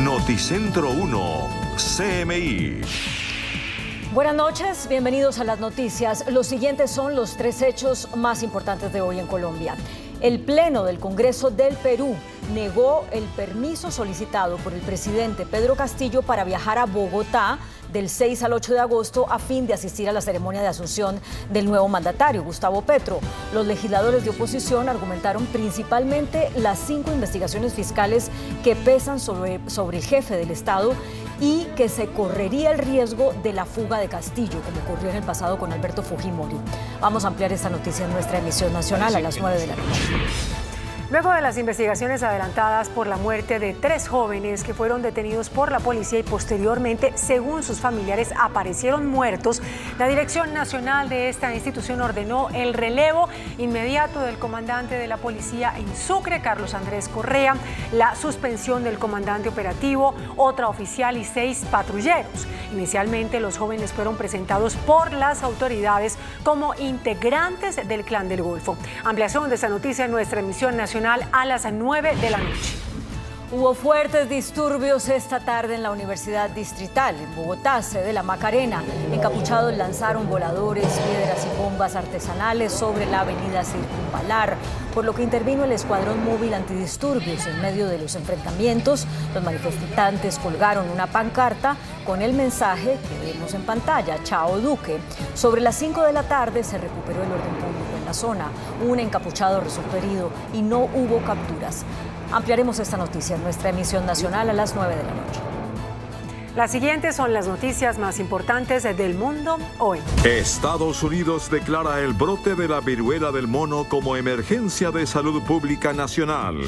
Noticentro 1, CMI. Buenas noches, bienvenidos a las noticias. Los siguientes son los 3 hechos más importantes de hoy en Colombia. El Pleno del Congreso del Perú negó el permiso solicitado por el presidente Pedro Castillo para viajar a Bogotá del 6 al 8 de agosto a fin de asistir a la ceremonia de asunción del nuevo mandatario, Gustavo Petro. Los legisladores de oposición argumentaron principalmente las 5 investigaciones fiscales que pesan sobre el jefe del Estado y que se correría el riesgo de la fuga de Castillo, como ocurrió en el pasado con Alberto Fujimori. Vamos a ampliar esta noticia en nuestra emisión nacional a las 9 de la noche. Luego de las investigaciones adelantadas por la muerte de 3 jóvenes que fueron detenidos por la policía y posteriormente, según sus familiares, aparecieron muertos, la Dirección Nacional de esta institución ordenó el relevo inmediato del comandante de la policía en Sucre, Carlos Andrés Correa, la suspensión del comandante operativo, otra oficial y 6 patrulleros. Inicialmente, los jóvenes fueron presentados por las autoridades como integrantes del Clan del Golfo. Ampliación de esta noticia en nuestra emisión nacional a las 9 de la noche. Hubo fuertes disturbios esta tarde en la Universidad Distrital, en Bogotá, sede de la Macarena. Encapuchados lanzaron voladores, piedras y bombas artesanales sobre la avenida Circunvalar, por lo que intervino el Escuadrón Móvil Antidisturbios. En medio de los enfrentamientos, los manifestantes colgaron una pancarta con el mensaje que vemos en pantalla, Chao Duque. Sobre las 5 de la tarde se recuperó el orden público en la zona. Un encapuchado resultó herido y no hubo capturas. Ampliaremos esta noticia en nuestra emisión nacional a las 9 de la noche. Las siguientes son las noticias más importantes del mundo hoy. Estados Unidos declara el brote de la viruela del mono como emergencia de salud pública nacional.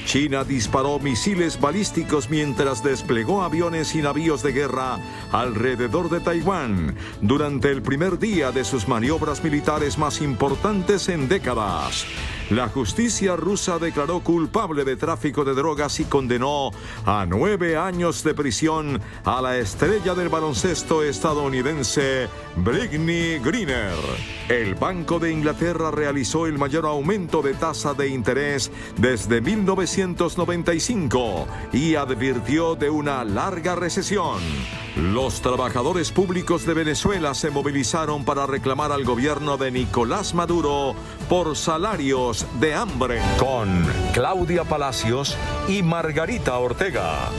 China disparó misiles balísticos mientras desplegó aviones y navíos de guerra alrededor de Taiwán durante el primer día de sus maniobras militares más importantes en décadas. La justicia rusa declaró culpable de tráfico de drogas y condenó a 9 años de prisión a la estrella del baloncesto estadounidense Brittney Griner. El Banco de Inglaterra realizó el mayor aumento de tasa de interés desde 1995 y advirtió de una larga recesión. Los trabajadores públicos de Venezuela se movilizaron para reclamar al gobierno de Nicolás Maduro por salarios de hambre. Con Claudia Palacios y Margarita Ortega.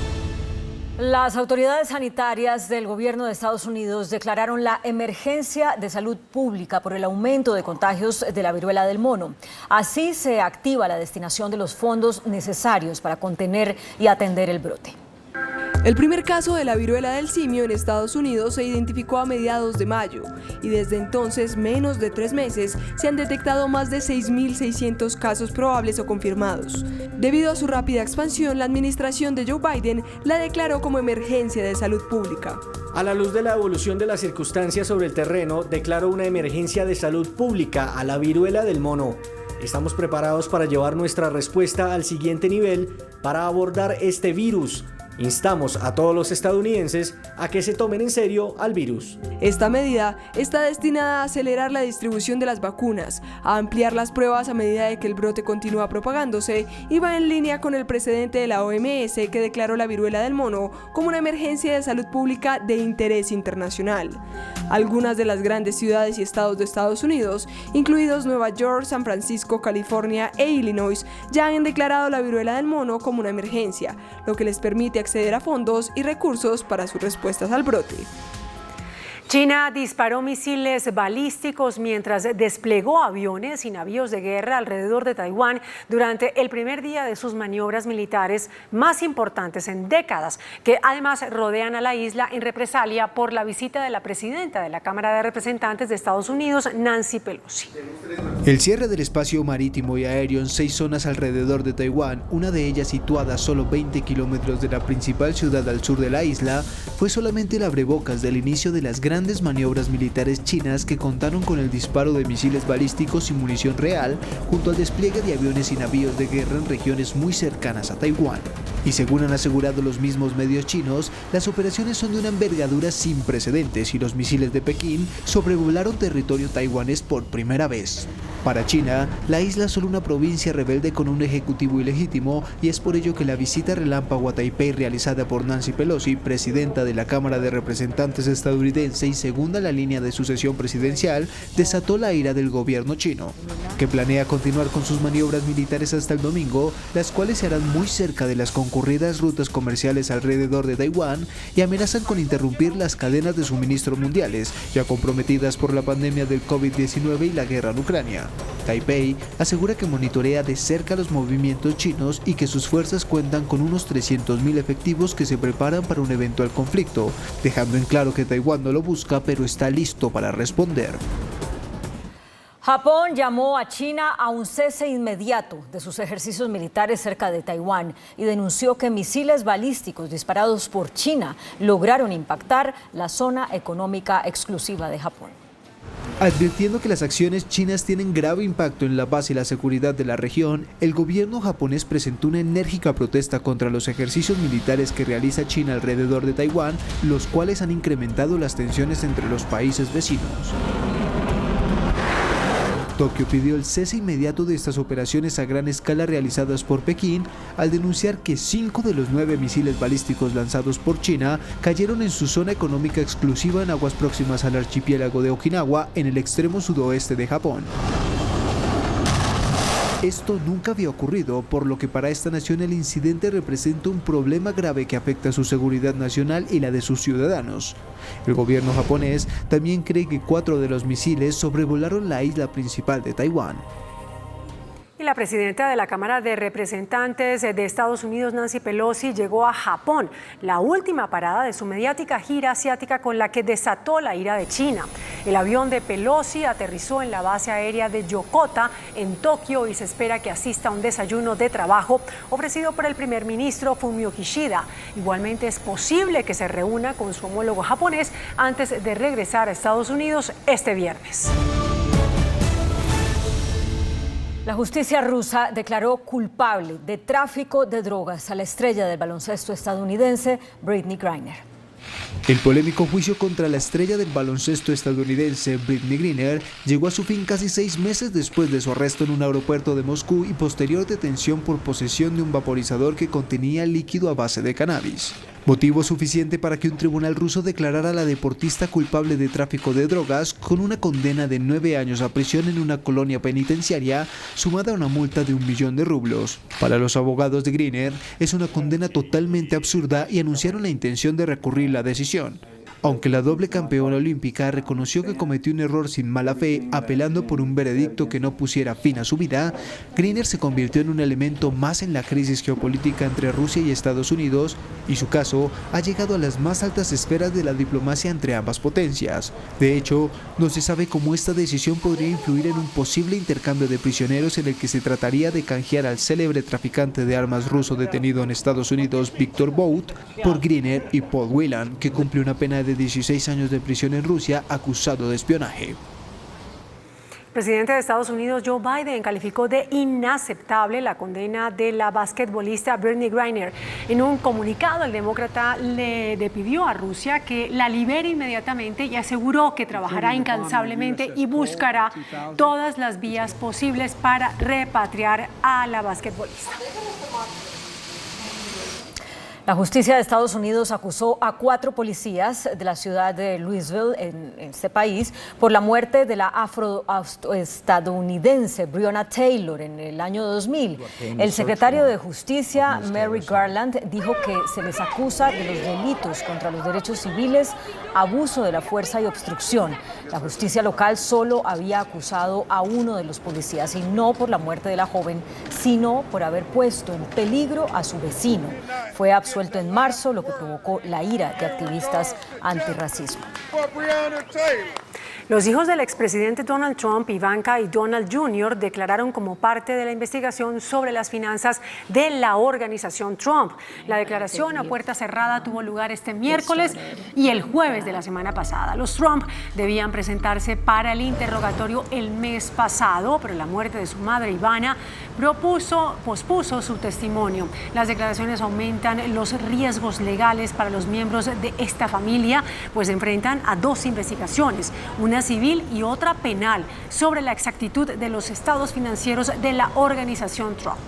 Las autoridades sanitarias del gobierno de Estados Unidos declararon la emergencia de salud pública por el aumento de contagios de la viruela del mono. Así se activa la destinación de los fondos necesarios para contener y atender el brote. El primer caso de la viruela del simio en Estados Unidos se identificó a mediados de mayo y desde entonces, menos de 3 meses, se han detectado más de 6.600 casos probables o confirmados. Debido a su rápida expansión, la administración de Joe Biden la declaró como emergencia de salud pública. A la luz de la evolución de las circunstancias sobre el terreno, declaró una emergencia de salud pública a la viruela del mono. Estamos preparados para llevar nuestra respuesta al siguiente nivel para abordar este virus. Instamos a todos los estadounidenses a que se tomen en serio al virus. Esta medida está destinada a acelerar la distribución de las vacunas, a ampliar las pruebas a medida de que el brote continúa propagándose y va en línea con el precedente de la OMS que declaró la viruela del mono como una emergencia de salud pública de interés internacional. Algunas de las grandes ciudades y estados de Estados Unidos, incluidos Nueva York, San Francisco, California e Illinois, ya han declarado la viruela del mono como una emergencia, lo que les permite acceder a fondos y recursos para sus respuestas al brote. China disparó misiles balísticos mientras desplegó aviones y navíos de guerra alrededor de Taiwán durante el primer día de sus maniobras militares más importantes en décadas, que además rodean a la isla en represalia por la visita de la presidenta de la Cámara de Representantes de Estados Unidos, Nancy Pelosi. El cierre del espacio marítimo y aéreo en 6 zonas alrededor de Taiwán, una de ellas situada a solo 20 kilómetros de la principal ciudad al sur de la isla, fue solamente el abrebocas del inicio de las grandes maniobras militares chinas que contaron con el disparo de misiles balísticos y munición real, junto al despliegue de aviones y navíos de guerra en regiones muy cercanas a Taiwán. Y según han asegurado los mismos medios chinos, las operaciones son de una envergadura sin precedentes y los misiles de Pekín sobrevolaron territorio taiwanés por primera vez. Para China, la isla es solo una provincia rebelde con un ejecutivo ilegítimo y es por ello que la visita relámpago a Taipei realizada por Nancy Pelosi, presidenta de la Cámara de Representantes estadounidense y segunda en la línea de sucesión presidencial, desató la ira del gobierno chino, que planea continuar con sus maniobras militares hasta el domingo, las cuales se harán muy cerca de las concurridas rutas comerciales alrededor de Taiwán y amenazan con interrumpir las cadenas de suministro mundiales, ya comprometidas por la pandemia del COVID-19 y la guerra en Ucrania. Taipei asegura que monitorea de cerca los movimientos chinos y que sus fuerzas cuentan con unos 300.000 efectivos que se preparan para un eventual conflicto, dejando en claro que Taiwán no lo busca pero está listo para responder. Japón llamó a China a un cese inmediato de sus ejercicios militares cerca de Taiwán y denunció que misiles balísticos disparados por China lograron impactar la zona económica exclusiva de Japón. Advirtiendo que las acciones chinas tienen grave impacto en la paz y la seguridad de la región, el gobierno japonés presentó una enérgica protesta contra los ejercicios militares que realiza China alrededor de Taiwán, los cuales han incrementado las tensiones entre los países vecinos. Tokio pidió el cese inmediato de estas operaciones a gran escala realizadas por Pekín al denunciar que 5 de los 9 misiles balísticos lanzados por China cayeron en su zona económica exclusiva en aguas próximas al archipiélago de Okinawa en el extremo sudoeste de Japón. Esto nunca había ocurrido, por lo que para esta nación el incidente representa un problema grave que afecta a su seguridad nacional y la de sus ciudadanos. El gobierno japonés también cree que 4 de los misiles sobrevolaron la isla principal de Taiwán. Y la presidenta de la Cámara de Representantes de Estados Unidos, Nancy Pelosi, llegó a Japón, la última parada de su mediática gira asiática con la que desató la ira de China. El avión de Pelosi aterrizó en la base aérea de Yokota, en Tokio, y se espera que asista a un desayuno de trabajo ofrecido por el primer ministro Fumio Kishida. Igualmente es posible que se reúna con su homólogo japonés antes de regresar a Estados Unidos este viernes. La justicia rusa declaró culpable de tráfico de drogas a la estrella del baloncesto estadounidense, Brittney Griner. El polémico juicio contra la estrella del baloncesto estadounidense, Brittney Griner, llegó a su fin casi 6 meses después de su arresto en un aeropuerto de Moscú y posterior detención por posesión de un vaporizador que contenía líquido a base de cannabis. Motivo suficiente para que un tribunal ruso declarara a la deportista culpable de tráfico de drogas con una condena de 9 años a prisión en una colonia penitenciaria, sumada a una multa de 1 millón de rublos. Para los abogados de Griner, es una condena totalmente absurda y anunciaron la intención de recurrir la decisión. Aunque la doble campeona olímpica reconoció que cometió un error sin mala fe, apelando por un veredicto que no pusiera fin a su vida, Griner se convirtió en un elemento más en la crisis geopolítica entre Rusia y Estados Unidos, y su caso ha llegado a las más altas esferas de la diplomacia entre ambas potencias. De hecho, no se sabe cómo esta decisión podría influir en un posible intercambio de prisioneros en el que se trataría de canjear al célebre traficante de armas ruso detenido en Estados Unidos, Viktor Bout, por Griner y Paul Whelan, que cumple una pena de 16 años de prisión en Rusia acusado de espionaje. El presidente de Estados Unidos, Joe Biden, calificó de inaceptable la condena de la basquetbolista Brittney Griner. En un comunicado, el demócrata le pidió a Rusia que la libere inmediatamente y aseguró que trabajará incansablemente y buscará todas las vías posibles para repatriar a la basquetbolista. La justicia de Estados Unidos acusó a 4 policías de la ciudad de Louisville, en este país, por la muerte de la afroestadounidense Breonna Taylor en el año 2000. El secretario de Justicia, Merrick Garland, dijo que se les acusa de los delitos contra los derechos civiles, abuso de la fuerza y obstrucción. La justicia local solo había acusado a uno de los policías, y no por la muerte de la joven, sino por haber puesto en peligro a su vecino. Fue absuelto en marzo, lo que provocó la ira de activistas antirracismo. Los hijos del expresidente Donald Trump, Ivanka y Donald Jr., declararon como parte de la investigación sobre las finanzas de la organización Trump. La declaración a puerta cerrada tuvo lugar este miércoles y el jueves de la semana pasada. Los Trump debían presentarse para el interrogatorio el mes pasado, pero la muerte de su madre, Ivana, pospuso su testimonio. Las declaraciones aumentan los riesgos legales para los miembros de esta familia, pues enfrentan a dos investigaciones, una civil y otra penal, sobre la exactitud de los estados financieros de la organización Trump.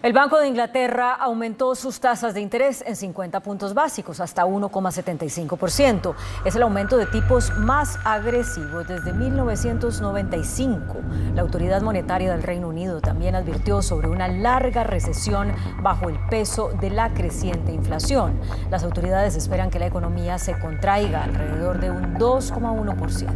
El Banco de Inglaterra aumentó sus tasas de interés en 50 puntos básicos, hasta 1,75%. Es el aumento de tipos más agresivos desde 1995. La autoridad monetaria del Reino Unido también advirtió sobre una larga recesión bajo el peso de la creciente inflación. Las autoridades esperan que la economía se contraiga alrededor de un 2,1%.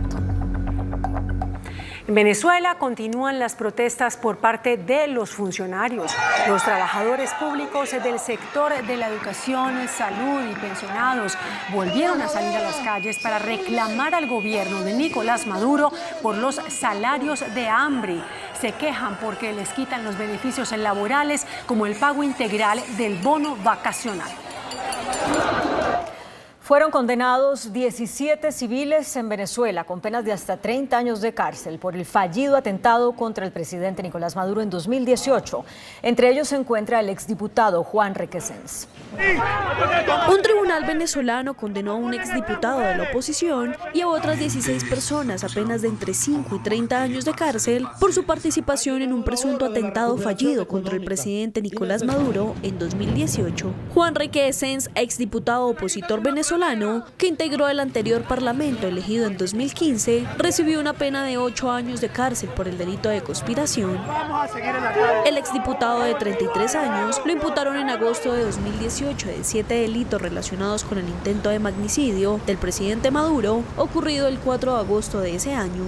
En Venezuela continúan las protestas por parte de los funcionarios. Los trabajadores públicos del sector de la educación, salud y pensionados volvieron a salir a las calles para reclamar al gobierno de Nicolás Maduro por los salarios de hambre. Se quejan porque les quitan los beneficios laborales, como el pago integral del bono vacacional. Fueron condenados 17 civiles en Venezuela con penas de hasta 30 años de cárcel por el fallido atentado contra el presidente Nicolás Maduro en 2018. Entre ellos se encuentra el exdiputado Juan Requesens. Un tribunal venezolano condenó a un exdiputado de la oposición y a otras 16 personas a penas de entre 5 y 30 años de cárcel por su participación en un presunto atentado fallido contra el presidente Nicolás Maduro en 2018. Juan Requesens, exdiputado opositor venezolano, que integró el anterior parlamento elegido en 2015, recibió una pena de 8 años de cárcel por el delito de conspiración. El exdiputado de 33 años lo imputaron en agosto de 2018 de 7 delitos relacionados con el intento de magnicidio del presidente Maduro, ocurrido el 4 de agosto de ese año.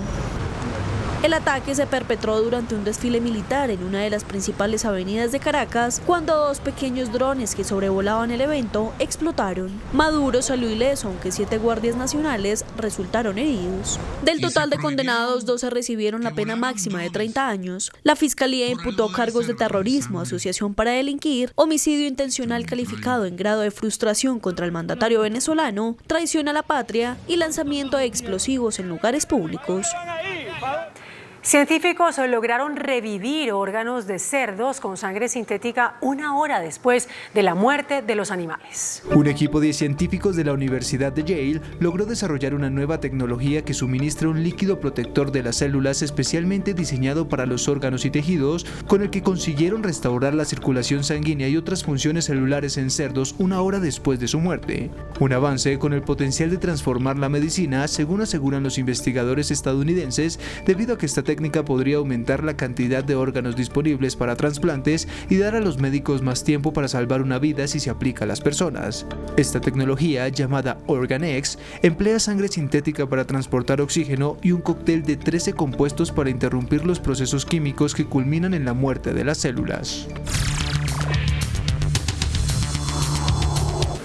El ataque se perpetró durante un desfile militar en una de las principales avenidas de Caracas, cuando dos pequeños drones que sobrevolaban el evento explotaron. Maduro salió ileso, aunque 7 guardias nacionales resultaron heridos. Del total de condenados, 12 recibieron la pena máxima de 30 años. La fiscalía imputó cargos de terrorismo, asociación para delinquir, homicidio intencional calificado en grado de frustración contra el mandatario venezolano, traición a la patria y lanzamiento de explosivos en lugares públicos. Científicos lograron revivir órganos de cerdos con sangre sintética 1 hora después de la muerte de los animales. Un equipo de científicos de la Universidad de Yale logró desarrollar una nueva tecnología que suministra un líquido protector de las células especialmente diseñado para los órganos y tejidos, con el que consiguieron restaurar la circulación sanguínea y otras funciones celulares en cerdos 1 hora después de su muerte. Un avance con el potencial de transformar la medicina, según aseguran los investigadores estadounidenses, debido a que esta técnica podría aumentar la cantidad de órganos disponibles para trasplantes y dar a los médicos más tiempo para salvar una vida si se aplica a las personas. Esta tecnología, llamada OrganX, emplea sangre sintética para transportar oxígeno y un cóctel de 13 compuestos para interrumpir los procesos químicos que culminan en la muerte de las células.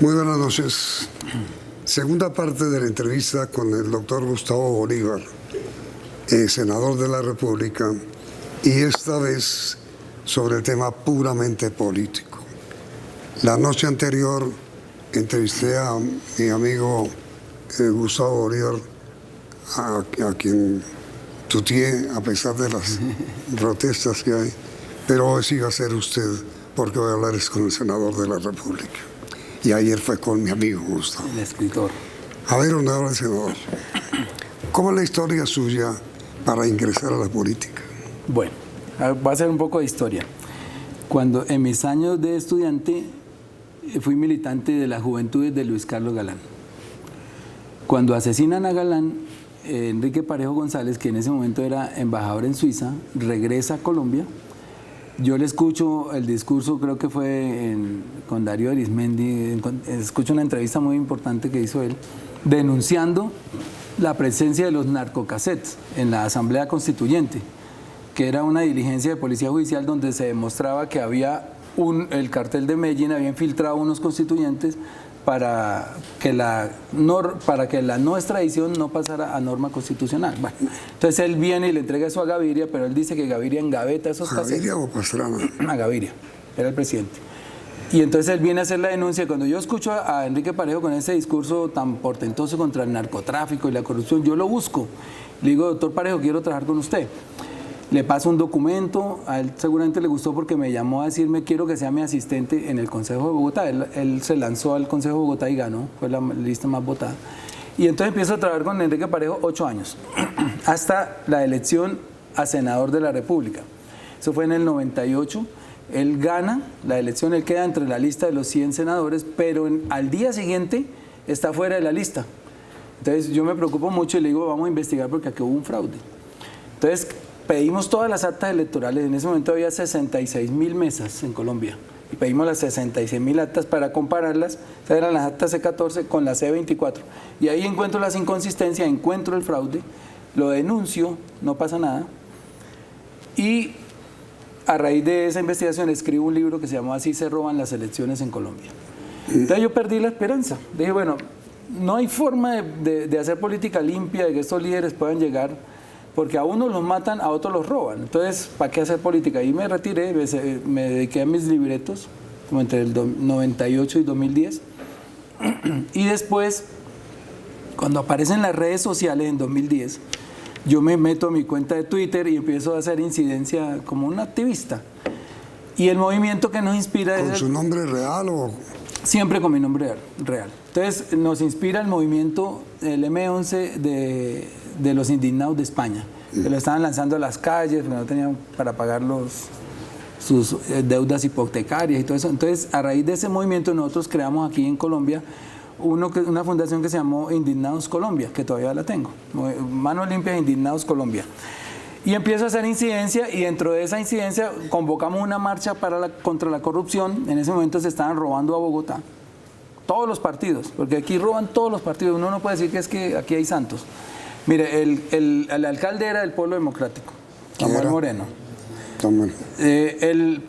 Muy buenas noches. Segunda parte de la entrevista con el doctor Gustavo Bolívar, senador de la República, y esta vez sobre el tema puramente político. La noche anterior entrevisté a mi amigo Gustavo Bolívar, a quien tuteé a pesar de las protestas que hay, pero hoy sí va a ser usted, porque voy a hablar con el senador de la República. Y ayer fue con mi amigo Gustavo. El escritor. A ver, honorable senador, ¿cómo es la historia suya para ingresar a la política? Bueno, va a ser un poco de historia. Cuando en mis años de estudiante fui militante de las Juventudes de Luis Carlos Galán. Cuando asesinan a Galán, Enrique Parejo González, que en ese momento era embajador en Suiza, regresa a Colombia. Yo le escucho el discurso, creo que fue con Darío Arizmendi, escucho una entrevista muy importante que hizo él, denunciando la presencia de los narcocassettes en la Asamblea Constituyente, que era una diligencia de policía judicial donde se demostraba que había el cartel de Medellín había infiltrado unos constituyentes para que la no extradición no pasara a norma constitucional. Bueno, entonces él viene y le entrega eso a Gaviria, pero él dice que Gaviria engaveta esos casetes. ¿Gaviria o Pastrana? A Gaviria, era el presidente. Y entonces él viene a hacer la denuncia. Cuando yo escucho a Enrique Parejo con ese discurso tan portentoso contra el narcotráfico y la corrupción, yo lo busco. Le digo, doctor Parejo, quiero trabajar con usted. Le paso un documento, a él seguramente le gustó porque me llamó a decirme quiero que sea mi asistente en el Consejo de Bogotá. Él se lanzó al Consejo de Bogotá y ganó, fue la lista más votada. Y entonces empiezo a trabajar con Enrique Parejo 8 años, hasta la elección a senador de la República. Eso fue en el 98, él gana la elección, él queda entre la lista de los 100 senadores, pero al día siguiente está fuera de la lista. Entonces yo me preocupo mucho y le digo, vamos a investigar porque aquí hubo un fraude. Entonces pedimos todas las actas electorales, en ese momento había 66.000 mesas en Colombia, y pedimos las 66.000 actas para compararlas, esas eran las actas C14 con la C24, y ahí encuentro las inconsistencias, encuentro el fraude, lo denuncio, no pasa nada, y a raíz de esa investigación escribo un libro que se llamó Así se roban las elecciones en Colombia. Entonces yo perdí la esperanza, dije, bueno, no hay forma de hacer política limpia, de que estos líderes puedan llegar, porque a unos los matan, a otros los roban. Entonces, ¿para qué hacer política? Y me retiré, me dediqué a mis libretos, como entre el 98 y 2010. Y después, cuando aparecen las redes sociales en 2010, yo me meto a mi cuenta de Twitter y empiezo a hacer incidencia como un activista. Y el movimiento que nos inspira es... ¿Con su nombre real o...? Siempre con mi nombre real. Entonces nos inspira el movimiento, el M11 de los indignados de España, que lo estaban lanzando a las calles, porque no tenían para pagar sus deudas hipotecarias y todo eso. Entonces a raíz de ese movimiento nosotros creamos aquí en Colombia una fundación que se llamó Indignados Colombia, que todavía la tengo, Manos Limpias Indignados Colombia. Y empiezo a hacer incidencia y dentro de esa incidencia convocamos una marcha contra la corrupción. En ese momento se estaban robando a Bogotá. Todos los partidos, porque aquí roban todos los partidos. Uno no puede decir que es que aquí hay santos. Mire, el alcalde era del Pueblo Democrático, Samuel Moreno. El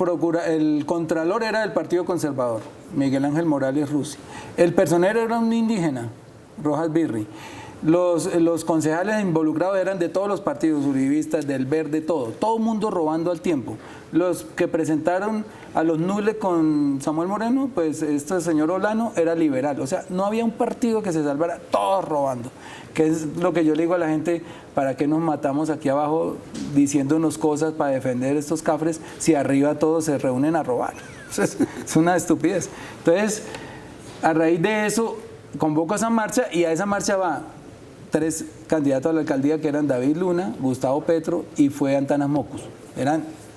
contralor era del Partido Conservador, Miguel Ángel Morales Rusi. El personero era un indígena, Rojas Birri. Los concejales involucrados eran de todos los partidos, uribistas, del Verde, todo el mundo robando al tiempo. Los que presentaron a los nules con Samuel Moreno, pues este señor Olano era liberal, o sea, no había un partido que se salvara, todos robando, que es lo que yo le digo a la gente, ¿para qué nos matamos aquí abajo diciéndonos cosas para defender estos cafres si arriba todos se reúnen a robar? Es una estupidez. Entonces, a raíz de eso, convoco a esa marcha y a esa marcha va 3 candidatos a la alcaldía que eran David Luna, Gustavo Petro y fue Antanas Mocus.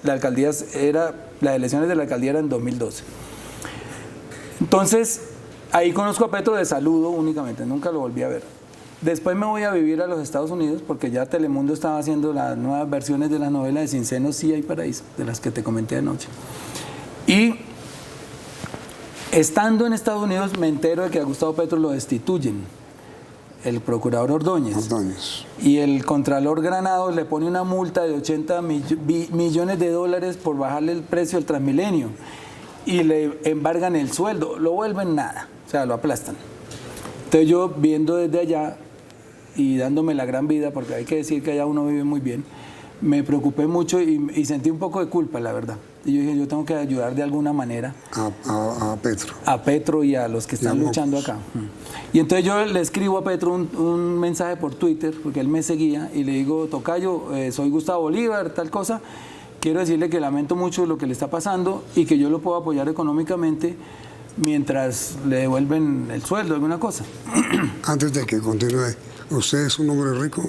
Las elecciones de la alcaldía eran en 2012. Entonces, ahí conozco a Petro de saludo únicamente, nunca lo volví a ver. Después me voy a vivir a los Estados Unidos porque ya Telemundo estaba haciendo las nuevas versiones de la novela de Sin Seno Sí Hay Paraíso, de las que te comenté anoche. Y estando en Estados Unidos me entero de que a Gustavo Petro lo destituyen. El procurador Ordóñez. Y el contralor Granados le pone una multa de 80 millones de dólares por bajarle el precio del Transmilenio y le embargan el sueldo, lo vuelven nada, o sea, lo aplastan. Entonces yo viendo desde allá y dándome la gran vida, porque hay que decir que allá uno vive muy bien, me preocupé mucho y sentí un poco de culpa, la verdad. Y yo dije, yo tengo que ayudar de alguna manera a Petro. A Petro y a los que están luchando acá. Y entonces yo le escribo a Petro un mensaje por Twitter, porque él me seguía, y le digo, tocayo, soy Gustavo Bolívar, tal cosa, quiero decirle que lamento mucho lo que le está pasando y que yo lo puedo apoyar económicamente mientras le devuelven el sueldo, alguna cosa. Antes de que continúe, ¿usted es un hombre rico?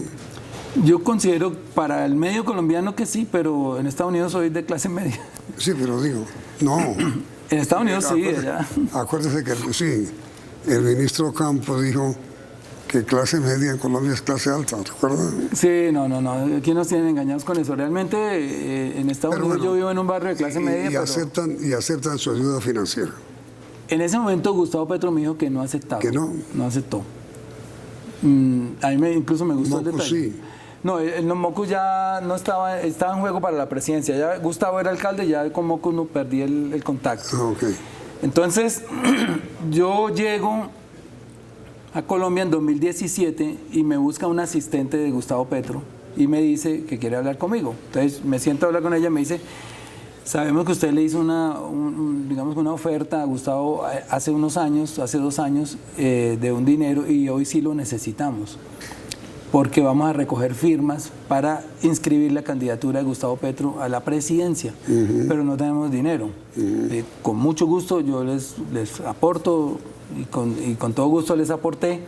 Yo considero para el medio colombiano que sí, pero en Estados Unidos soy de clase media. Sí, pero digo, no. En Estados Unidos sí, allá. Acuérdese que sí, el ministro Campos dijo que clase media en Colombia es clase alta, ¿recuerda? Sí, no, aquí nos tienen engañados con eso. Realmente en Estados Unidos yo vivo en un barrio de clase media. Y aceptan su ayuda financiera. En ese momento Gustavo Petro me dijo que no aceptaba. ¿Que no? No aceptó. A mí incluso me gustó el detalle. Sí. No, el Mocus ya no estaba en juego para la presidencia. Ya Gustavo era alcalde, ya con Mocus no perdí el contacto. Okay. Entonces, yo llego a Colombia en 2017 y me busca un asistente de Gustavo Petro y me dice que quiere hablar conmigo. Entonces me siento a hablar con ella y me dice, sabemos que usted le hizo digamos, una oferta a Gustavo hace 2 años, de un dinero y hoy sí lo necesitamos, porque vamos a recoger firmas para inscribir la candidatura de Gustavo Petro a la presidencia, pero no tenemos dinero. Con mucho gusto yo les aporto y con todo gusto les aporté.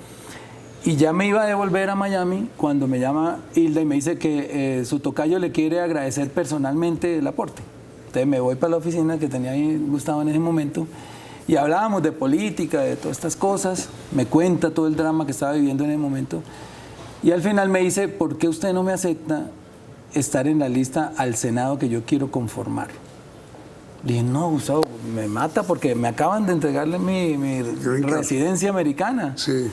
Y ya me iba a devolver a Miami cuando me llama Hilda y me dice que su tocayo le quiere agradecer personalmente el aporte. Entonces me voy para la oficina que tenía ahí Gustavo en ese momento y hablábamos de política, de todas estas cosas. Me cuenta todo el drama que estaba viviendo en ese momento. Y al final me dice, ¿por qué usted no me acepta estar en la lista al Senado que yo quiero conformar? Le dije, no, Gustavo, me mata porque me acaban de entregarle mi residencia americana. Sí.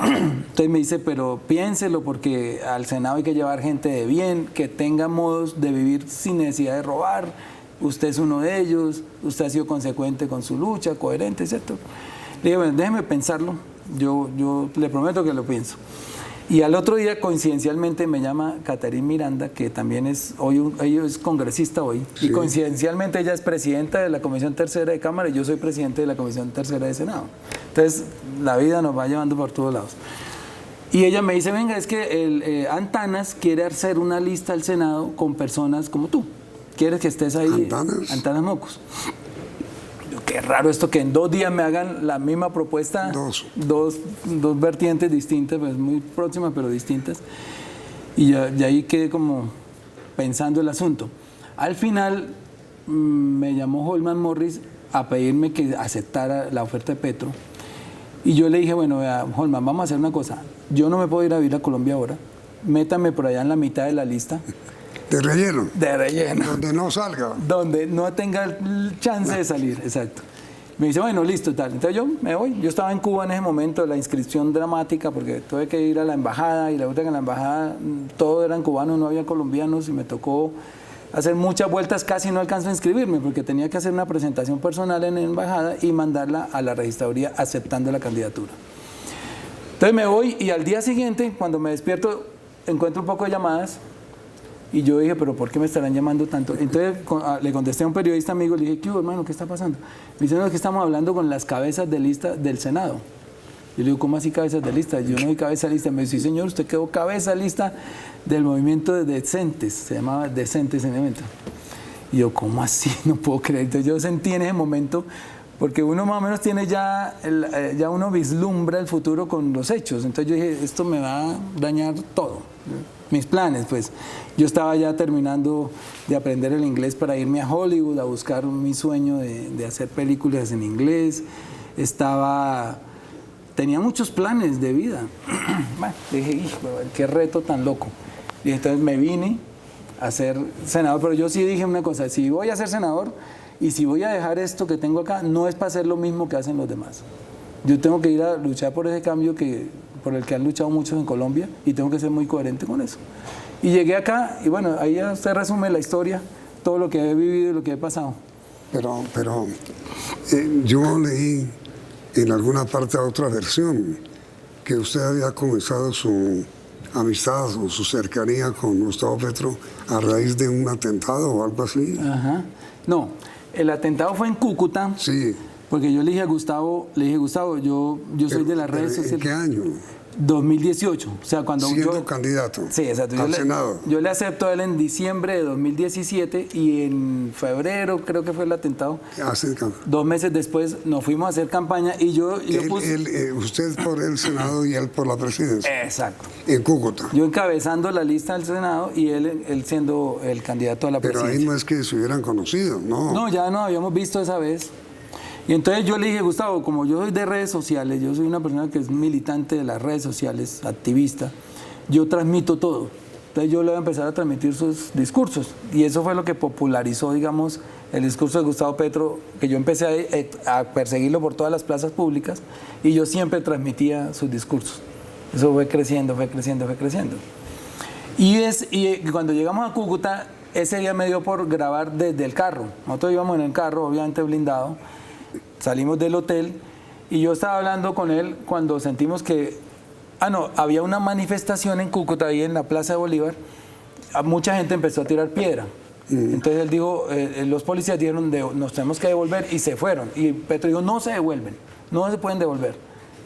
Entonces me dice, pero piénselo porque al Senado hay que llevar gente de bien, que tenga modos de vivir sin necesidad de robar. Usted es uno de ellos, usted ha sido consecuente con su lucha, coherente, ¿cierto? Le dije, bueno, déjeme pensarlo, yo le prometo que lo pienso. Y al otro día, coincidencialmente, me llama Caterine Miranda, que también es ella es congresista hoy, sí. Y coincidencialmente ella es presidenta de la Comisión Tercera de Cámara y yo soy presidente de la Comisión Tercera de Senado. Entonces, la vida nos va llevando por todos lados. Y ella me dice, venga, es que Antanas quiere hacer una lista al Senado con personas como tú. ¿Quieres que estés ahí? Antanas Mocos. Qué raro esto que en 2 días me hagan la misma propuesta, dos vertientes distintas, pues muy próximas pero distintas. Y ahí quedé como pensando el asunto. Al final me llamó Holman Morris a pedirme que aceptara la oferta de Petro. Y yo le dije, bueno, vea, Holman, vamos a hacer una cosa. Yo no me puedo ir a vivir a Colombia ahora. Métame por allá en la mitad de la lista. ¿De relleno? De relleno. Donde no salga. Donde no tenga chance de salir, exacto. Me dice, bueno, listo, tal. Entonces yo me voy. Yo estaba en Cuba en ese momento, la inscripción dramática, porque tuve que ir a la embajada y la verdad que en la embajada todos eran cubanos, no había colombianos y me tocó hacer muchas vueltas, casi no alcanzo a inscribirme porque tenía que hacer una presentación personal en la embajada y mandarla a la registraduría aceptando la candidatura. Entonces me voy y al día siguiente, cuando me despierto, encuentro un poco de llamadas. Y yo dije, ¿pero por qué me estarán llamando tanto? Entonces le contesté a un periodista amigo, le dije, ¿qué hubo, hermano? ¿Qué está pasando? Me dice, no, es que estamos hablando con las cabezas de lista del Senado. Yo le digo, ¿cómo así cabezas de lista? Yo no soy cabeza de lista. Me dice, sí, señor, usted quedó cabeza de lista del movimiento de Decentes, se llamaba Decentes en el momento. Y yo, ¿cómo así? No puedo creer. Entonces yo sentí en ese momento, porque uno más o menos tiene ya uno vislumbra el futuro con los hechos. Entonces yo dije, esto me va a dañar todo. Mis planes, pues yo estaba ya terminando de aprender el inglés para irme a Hollywood a buscar mi sueño de hacer películas en inglés. Tenía muchos planes de vida. Bueno, dije, qué reto tan loco. Y entonces me vine a ser senador, pero yo sí dije una cosa, si voy a ser senador y si voy a dejar esto que tengo acá, no es para hacer lo mismo que hacen los demás. Yo tengo que ir a luchar por ese cambio por el que han luchado muchos en Colombia y tengo que ser muy coherente con eso. Y llegué acá y bueno, ahí ya usted resume la historia, todo lo que he vivido y lo que he pasado. Pero yo leí en alguna parte otra versión que usted había comenzado su amistad o su cercanía con Gustavo Petro a raíz de un atentado o algo así. Ajá. No, el atentado fue en Cúcuta. Sí. Porque yo le dije a Gustavo, yo soy de las redes sociales. ¿En qué año? 2018. O sea, cuando siendo candidato. Sí, exacto. Al Senado. Yo le acepto a él en diciembre de 2017 y en febrero creo que fue el atentado. 2 meses después nos fuimos a hacer campaña y yo puse... usted por el Senado y él por la presidencia. Exacto. En Cúcuta. Yo encabezando la lista del Senado y él siendo el candidato a la presidencia. Pero ahí no es que se hubieran conocido, ¿no? No, ya nos habíamos visto esa vez. Y entonces yo le dije, Gustavo, como yo soy de redes sociales, yo soy una persona que es militante de las redes sociales, activista, yo transmito todo. Entonces yo le voy a empezar a transmitir sus discursos. Y eso fue lo que popularizó, digamos, el discurso de Gustavo Petro, que yo empecé a perseguirlo por todas las plazas públicas y yo siempre transmitía sus discursos. Eso fue creciendo, fue creciendo, fue creciendo. Y cuando llegamos a Cúcuta, ese día me dio por grabar desde el carro. Nosotros íbamos en el carro, obviamente blindado. Salimos del hotel Y yo estaba hablando con él cuando sentimos que, había una manifestación en Cúcuta, ahí en la Plaza de Bolívar, mucha gente empezó a tirar piedra. Entonces él dijo, los policías dijeron, nos tenemos que devolver, y se fueron. Y Petro dijo, no se devuelven, no se pueden devolver.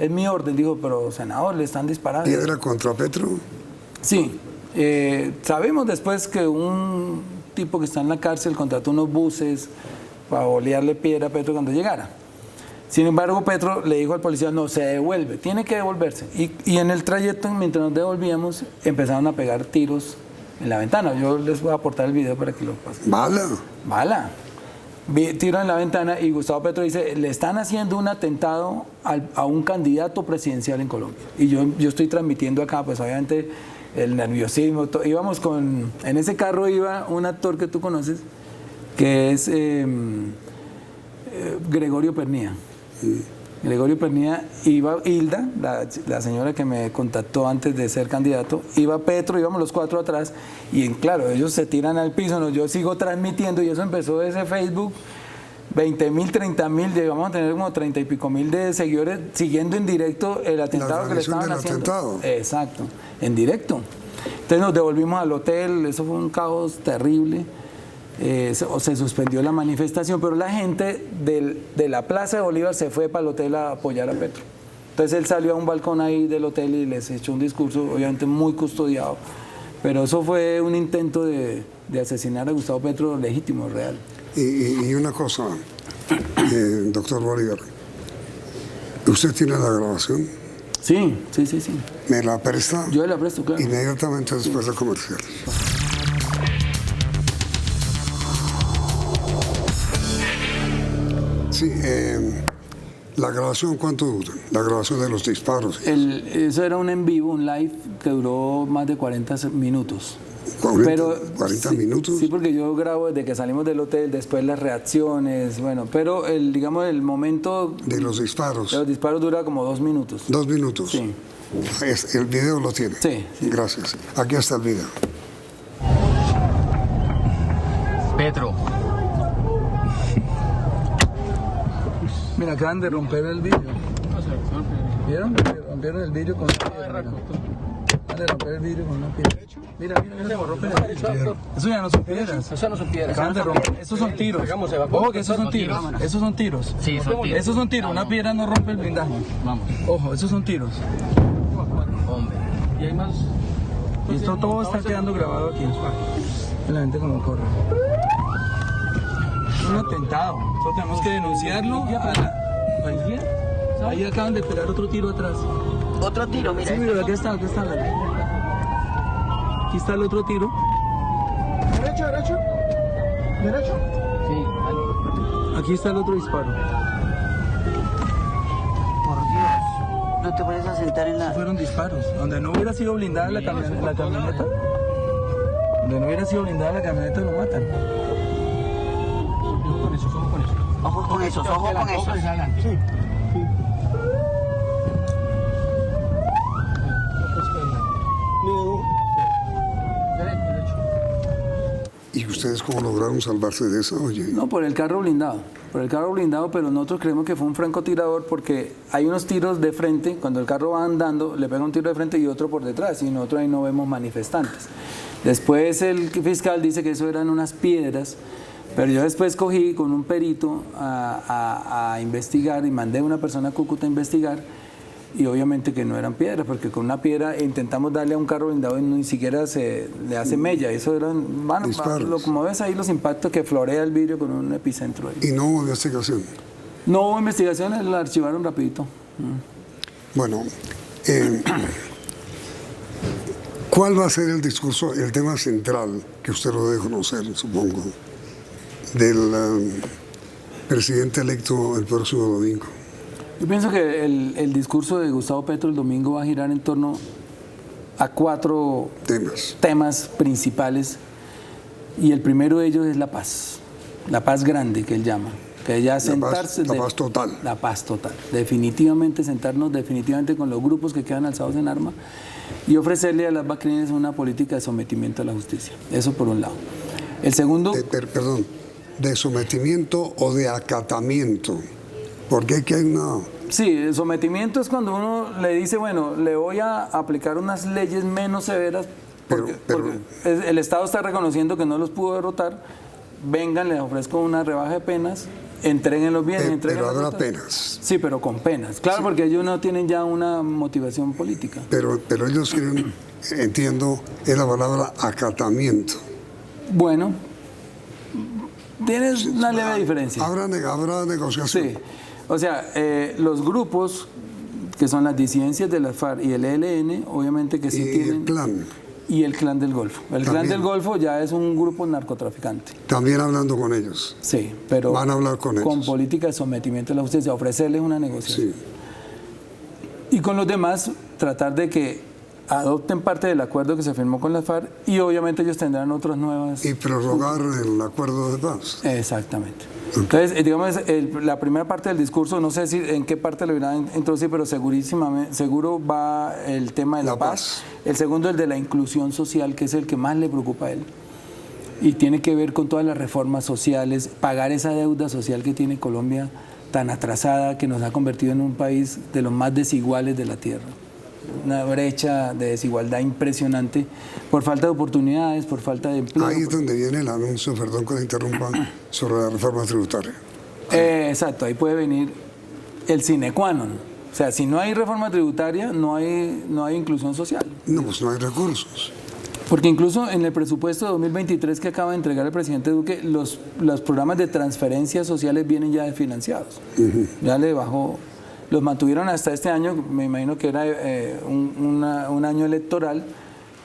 Es mi orden. Dijo, pero senador, le están disparando. ¿Piedra contra Petro? Sí. Sabemos después que un tipo que está en la cárcel contrató unos buses para bolearle piedra a Petro cuando llegara. Sin embargo, Petro le dijo al policía, no, se devuelve, tiene que devolverse. Y en el trayecto, mientras nos devolvíamos, empezaron a pegar tiros en la ventana. Yo les voy a aportar el video para que lo pasen. Bala. Tiro en la ventana y Gustavo Petro dice, le están haciendo un atentado a un candidato presidencial en Colombia. Y yo estoy transmitiendo acá, pues obviamente el nerviosismo. Íbamos en ese carro iba un actor que tú conoces, que es Gregorio Pernía. Gregorio Pernía, iba Hilda, la señora que me contactó antes de ser candidato, iba Petro, íbamos los cuatro atrás, y claro, ellos se tiran al piso, yo sigo transmitiendo, y eso empezó desde Facebook, 20.000, 30.000, llegamos a tener como 30 y pico mil de seguidores siguiendo en directo el atentado que le estaban haciendo. Atentado. Exacto, en directo. Entonces nos devolvimos al hotel, eso fue un caos terrible. Se suspendió la manifestación, pero la gente de la Plaza de Bolívar se fue para el hotel a apoyar a Petro. Entonces él salió a un balcón ahí del hotel y les echó un discurso, obviamente muy custodiado, pero eso fue un intento de asesinar a Gustavo Petro legítimo, real. Y una cosa, doctor Bolívar, ¿usted tiene la grabación? Sí. ¿Me la presta? Yo la presto, claro. Inmediatamente después de comercial. Sí, la grabación, ¿cuánto dura? La grabación de los disparos. Eso era un en vivo, un live que duró más de 40 minutos. 40 minutos. Sí, porque yo grabo desde que salimos del hotel, después las reacciones, bueno, pero el momento... De los disparos. De los disparos dura como 2 minutos. 2 minutos. Sí. ¿El video lo tiene? Sí. Gracias. Aquí está el video. Petro. Mira, acaban de romper el vidrio. ¿Vieron? Rompieron el vidrio con una piedra. Acaban de romper el vidrio con una piedra. Mira, rompen el vidrio. Eso ya no son piedras. Eso no son piedras. Acaban de romper. Esos son tiros. Ojo que esos son tiros. Esos son tiros. Sí, son tiros. Esos son tiros. Una piedra no rompe el blindaje. Vamos. Ojo, esos son tiros. Hombre. Y hay más. Y esto todo está quedando grabado aquí. La gente como corre. Un atentado. Nosotros tenemos que denunciarlo a la policía. Ahí acaban de pegar otro tiro atrás. Otro tiro, mira. Sí, mira, aquí está. Aquí está el otro tiro. ¿Derecho? Sí. Aquí está el otro disparo. Por Dios. No te puedes a sentar en la... Fueron disparos. Donde no hubiera sido blindada la camioneta. Donde no hubiera sido blindada la camioneta lo matan. Ojo con esos. Sí. ¿Y ustedes cómo lograron salvarse de eso? Oye. No, por el carro blindado, pero nosotros creemos que fue un francotirador porque hay unos tiros de frente, cuando el carro va andando, le pega un tiro de frente y otro por detrás, y nosotros ahí no vemos manifestantes. Después el fiscal dice que eso eran unas piedras, pero yo después cogí con un perito a investigar y mandé a una persona a Cúcuta a investigar, y obviamente que no eran piedras, porque con una piedra intentamos darle a un carro blindado y ni siquiera se le hace mella. Eso eran, como ves ahí los impactos que florea el vidrio con un epicentro ahí. ¿Y no hubo investigación? No hubo investigación, la archivaron rapidito. Bueno, ¿cuál va a ser el discurso, el tema central, que usted lo debe conocer, supongo, del presidente electo el próximo domingo? Yo pienso que el discurso de Gustavo Petro el domingo va a girar en torno a 4 temas principales, y el primero de ellos es la paz grande que él llama, que ya sentarse... La paz total. La paz total, definitivamente sentarnos con los grupos que quedan alzados en arma y ofrecerle a las BACRINES una política de sometimiento a la justicia, eso por un lado. El segundo... Perdón, ¿de sometimiento o de acatamiento? Porque aquí hay Sí, el sometimiento es cuando uno le dice, bueno, le voy a aplicar unas leyes menos severas porque el Estado está reconociendo que no los pudo derrotar, vengan, les ofrezco una rebaja de penas, entreguen los bienes, pero habrá penas. Sí, pero con penas, claro, sí. Porque ellos no tienen ya una motivación política. Pero ellos quieren, entiendo, es la palabra acatamiento. Bueno, tienes una leve diferencia. Habrá negociación. Sí. O sea, los grupos que son las disidencias de la FARC y el ELN, obviamente que sí tienen... el clan. Y el Clan del Golfo. El Clan del Golfo ya es un grupo narcotraficante. También hablando con ellos. Sí, pero van a hablar con ellos. Política de sometimiento a la justicia, ofrecerles una negociación. Sí. Y con los demás, tratar de que adopten parte del acuerdo que se firmó con la FARC y obviamente ellos tendrán otras nuevas... Y prorrogar el acuerdo de paz. Exactamente. Entonces, digamos, la primera parte del discurso, no sé si en qué parte lo irán a introducir, pero seguro va el tema de la paz. El segundo, el de la inclusión social, que es el que más le preocupa a él. Y tiene que ver con todas las reformas sociales, pagar esa deuda social que tiene Colombia tan atrasada, que nos ha convertido en un país de los más desiguales de la tierra. Una brecha de desigualdad impresionante por falta de oportunidades, por falta de empleo. Ahí es donde viene el anuncio, perdón que le interrumpa, sobre la reforma tributaria. Exacto, ahí puede venir el sine qua non. O sea, si no hay reforma tributaria, no hay inclusión social. No, pues no hay recursos. Porque incluso en el presupuesto de 2023 que acaba de entregar el presidente Duque, los programas de transferencias sociales vienen ya desfinanciados. Ya le bajó... Los mantuvieron hasta este año, me imagino que era un año electoral,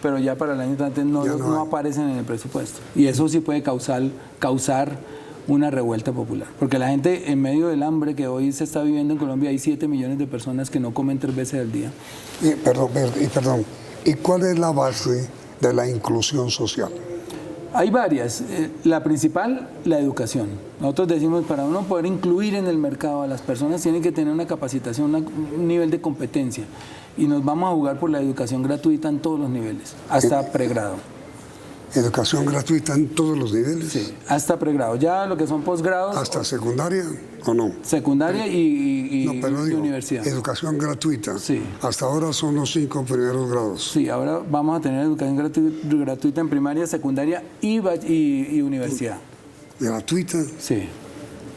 pero ya para el año entrante no aparecen en el presupuesto. Y eso sí puede causar una revuelta popular. Porque la gente, en medio del hambre que hoy se está viviendo en Colombia, hay 7 millones de personas que no comen 3 veces al día. Perdón. ¿Y cuál es la base de la inclusión social? Hay varias. La principal, la educación. Nosotros decimos, para uno poder incluir en el mercado a las personas, tienen que tener una capacitación, un nivel de competencia. Y nos vamos a jugar por la educación gratuita en todos los niveles, hasta pregrado. ¿Educación gratuita en todos los niveles? Sí, hasta pregrado. Ya lo que son posgrados... ¿Hasta secundaria o no? Secundaria y universidad. Educación gratuita. Sí. Hasta ahora son los 5 primeros grados. Sí, ahora vamos a tener educación gratuita en primaria, secundaria y universidad. ¿Gratuita? Sí.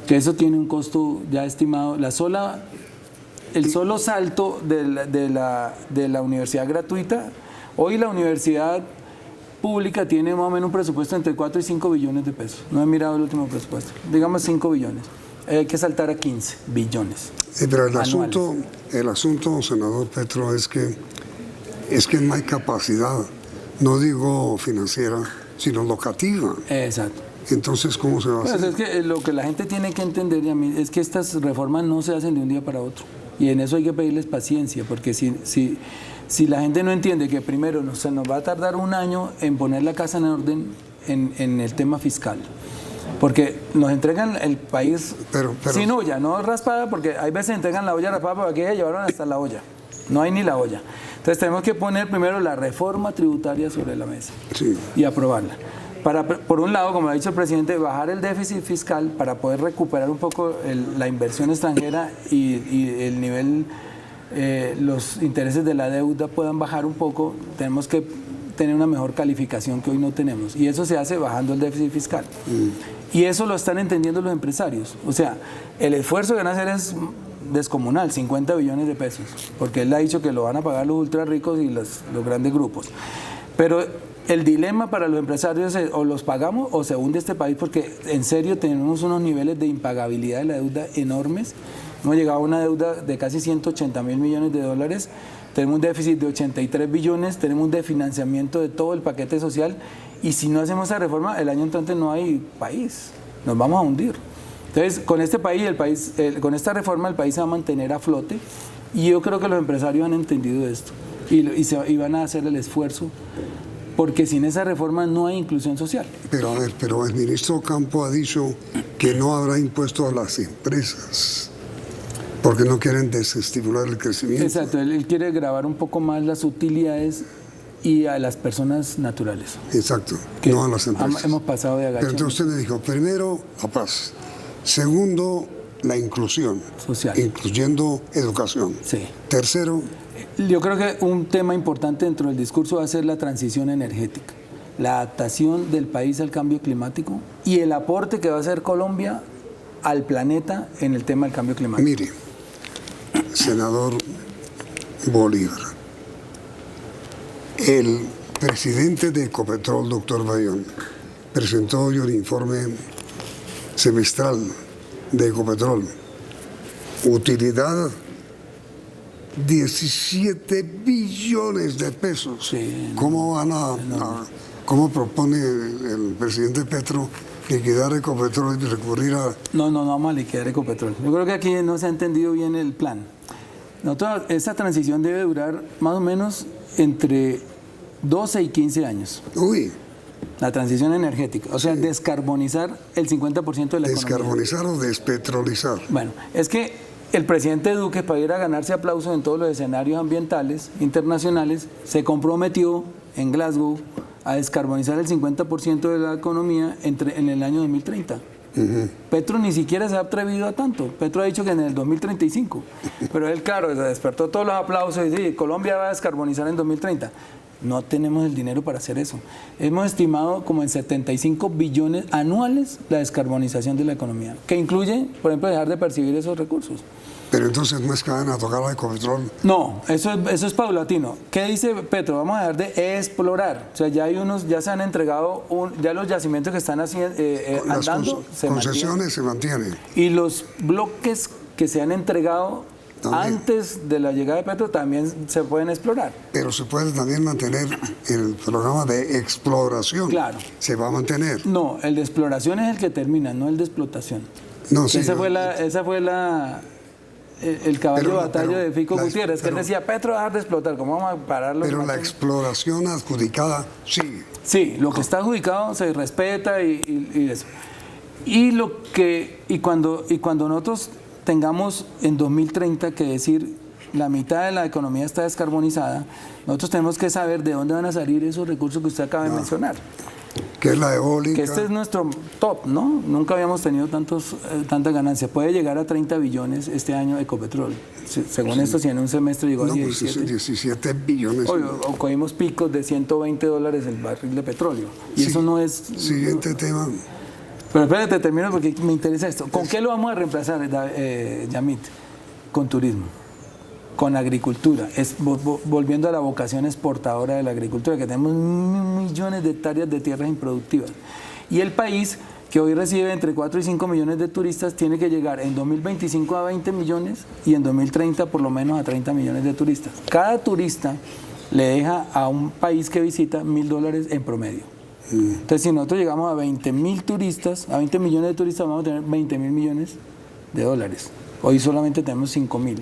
Que eso tiene un costo ya estimado. El solo salto de la universidad gratuita, hoy la universidad pública tiene más o menos un presupuesto entre 4 y 5 billones de pesos. No he mirado el último presupuesto. Digamos 5 billones. Hay que saltar a 15 billones. Pero el asunto, senador Petro, es que no hay capacidad, no digo financiera, sino locativa. Exacto. Entonces, ¿cómo se va a hacer? Pues es que lo que la gente tiene que entender, es que estas reformas no se hacen de un día para otro. Y en eso hay que pedirles paciencia, porque si la gente no entiende que primero se nos va a tardar un año en poner la casa en orden en el tema fiscal. Porque nos entregan el país sin olla, no raspada, porque hay veces entregan la olla raspada, pero aquí ya llevaron hasta la olla. No hay ni la olla. Entonces tenemos que poner primero la reforma tributaria sobre la mesa y aprobarla. Para, por un lado, como ha dicho el presidente, bajar el déficit fiscal para poder recuperar un poco la inversión extranjera y el nivel, los intereses de la deuda puedan bajar un poco. Tenemos que tener una mejor calificación que hoy no tenemos. Y eso se hace bajando el déficit fiscal. Y eso lo están entendiendo los empresarios. O sea, el esfuerzo que van a hacer es descomunal, 50 billones de pesos, porque él ha dicho que lo van a pagar los ultra ricos y los grandes grupos. Pero el dilema para los empresarios es o los pagamos o se hunde este país, porque en serio tenemos unos niveles de impagabilidad de la deuda enormes. Hemos llegado a una deuda de casi 180 mil millones de dólares, tenemos un déficit de 83 billones, tenemos un desfinanciamiento de todo el paquete social, y si no hacemos esa reforma, el año entrante no hay país, nos vamos a hundir. Entonces, con este país, con esta reforma, el país se va a mantener a flote, y yo creo que los empresarios han entendido esto y van a hacer el esfuerzo, porque sin esa reforma no hay inclusión social. Pero el ministro Campo ha dicho que no habrá impuesto a las empresas, porque no quieren desestimular el crecimiento. Exacto, él quiere grabar un poco más las utilidades y a las personas naturales. Exacto, no a las empresas. Hemos pasado de agache. Pero entonces usted me dijo, primero, la paz. Segundo, la inclusión social, incluyendo educación. Sí. Tercero, yo creo que un tema importante dentro del discurso va a ser la transición energética, la adaptación del país al cambio climático y el aporte que va a hacer Colombia al planeta en el tema del cambio climático. mire, senador Bolívar, el presidente de Ecopetrol, doctor Bayón, presentó hoy un informe semestral de Ecopetrol. Utilidad 17 billones de pesos. Sí, ¿Cómo cómo propone el presidente Petro liquidar Ecopetrol y recurrir a...? No vamos a liquidar Ecopetrol. Yo creo que aquí no se ha entendido bien el plan. Esta transición debe durar más o menos entre 12 y 15 años. Uy. La transición energética, o sea, descarbonizar el 50% de la economía. ¿Descarbonizar o despetrolizar? Bueno, es que el presidente Duque, para ir a ganarse aplausos en todos los escenarios ambientales internacionales, se comprometió en Glasgow a descarbonizar el 50% de la economía en el año 2030. Petro ni siquiera se ha atrevido a tanto. Petro ha dicho que en el 2035. Pero él, claro, se despertó todos los aplausos y dice, Colombia va a descarbonizar en 2030. No tenemos el dinero para hacer eso. Hemos estimado como en 75 billones anuales la descarbonización de la economía, que incluye, por ejemplo, dejar de percibir esos recursos. Pero entonces no es que van a tocar la Ecopetrol. No, eso es paulatino. ¿Qué dice Petro? Vamos a dejar de explorar. O sea, ya se han entregado, ya los yacimientos que están haciendo, andando, las concesiones se mantienen. Y los bloques que se han entregado también, antes de la llegada de Petro, también se pueden explorar. Pero se puede también mantener el programa de exploración. Claro. Se va a mantener. No, el de exploración es el que termina, no el de explotación. No, sí, esa fue el caballo de batalla de Fico Gutiérrez, que él decía, Petro va a dejar de explotar, ¿cómo vamos a pararlo? Pero la exploración adjudicada sigue. Sí, lo que está adjudicado se respeta y eso. Y cuando nosotros tengamos en 2030 que decir la mitad de la economía está descarbonizada, nosotros tenemos que saber de dónde van a salir esos recursos que usted acaba de mencionar. Que es la eólica. Que este es nuestro top, ¿no? Nunca habíamos tenido tanta ganancia. Puede llegar a 30 billones este año Ecopetrol. Según esto, si en un semestre llegó a 17. Pues 17 billones. O cogimos picos de $120 el barril de petróleo. Y eso no es... Siguiente tema. Pero espérate, termino porque me interesa esto. ¿Con qué lo vamos a reemplazar, Yamit? Con turismo, con agricultura, volviendo a la vocación exportadora de la agricultura, que tenemos millones de hectáreas de tierras improductivas. Y el país, que hoy recibe entre 4 y 5 millones de turistas, tiene que llegar en 2025 a 20 millones y en 2030 por lo menos a 30 millones de turistas. Cada turista le deja a un país que visita $1.000 en promedio. Entonces, si nosotros llegamos a 20.000 turistas, a 20 millones de turistas, vamos a tener 20.000 millones de dólares. Hoy solamente tenemos 5.000.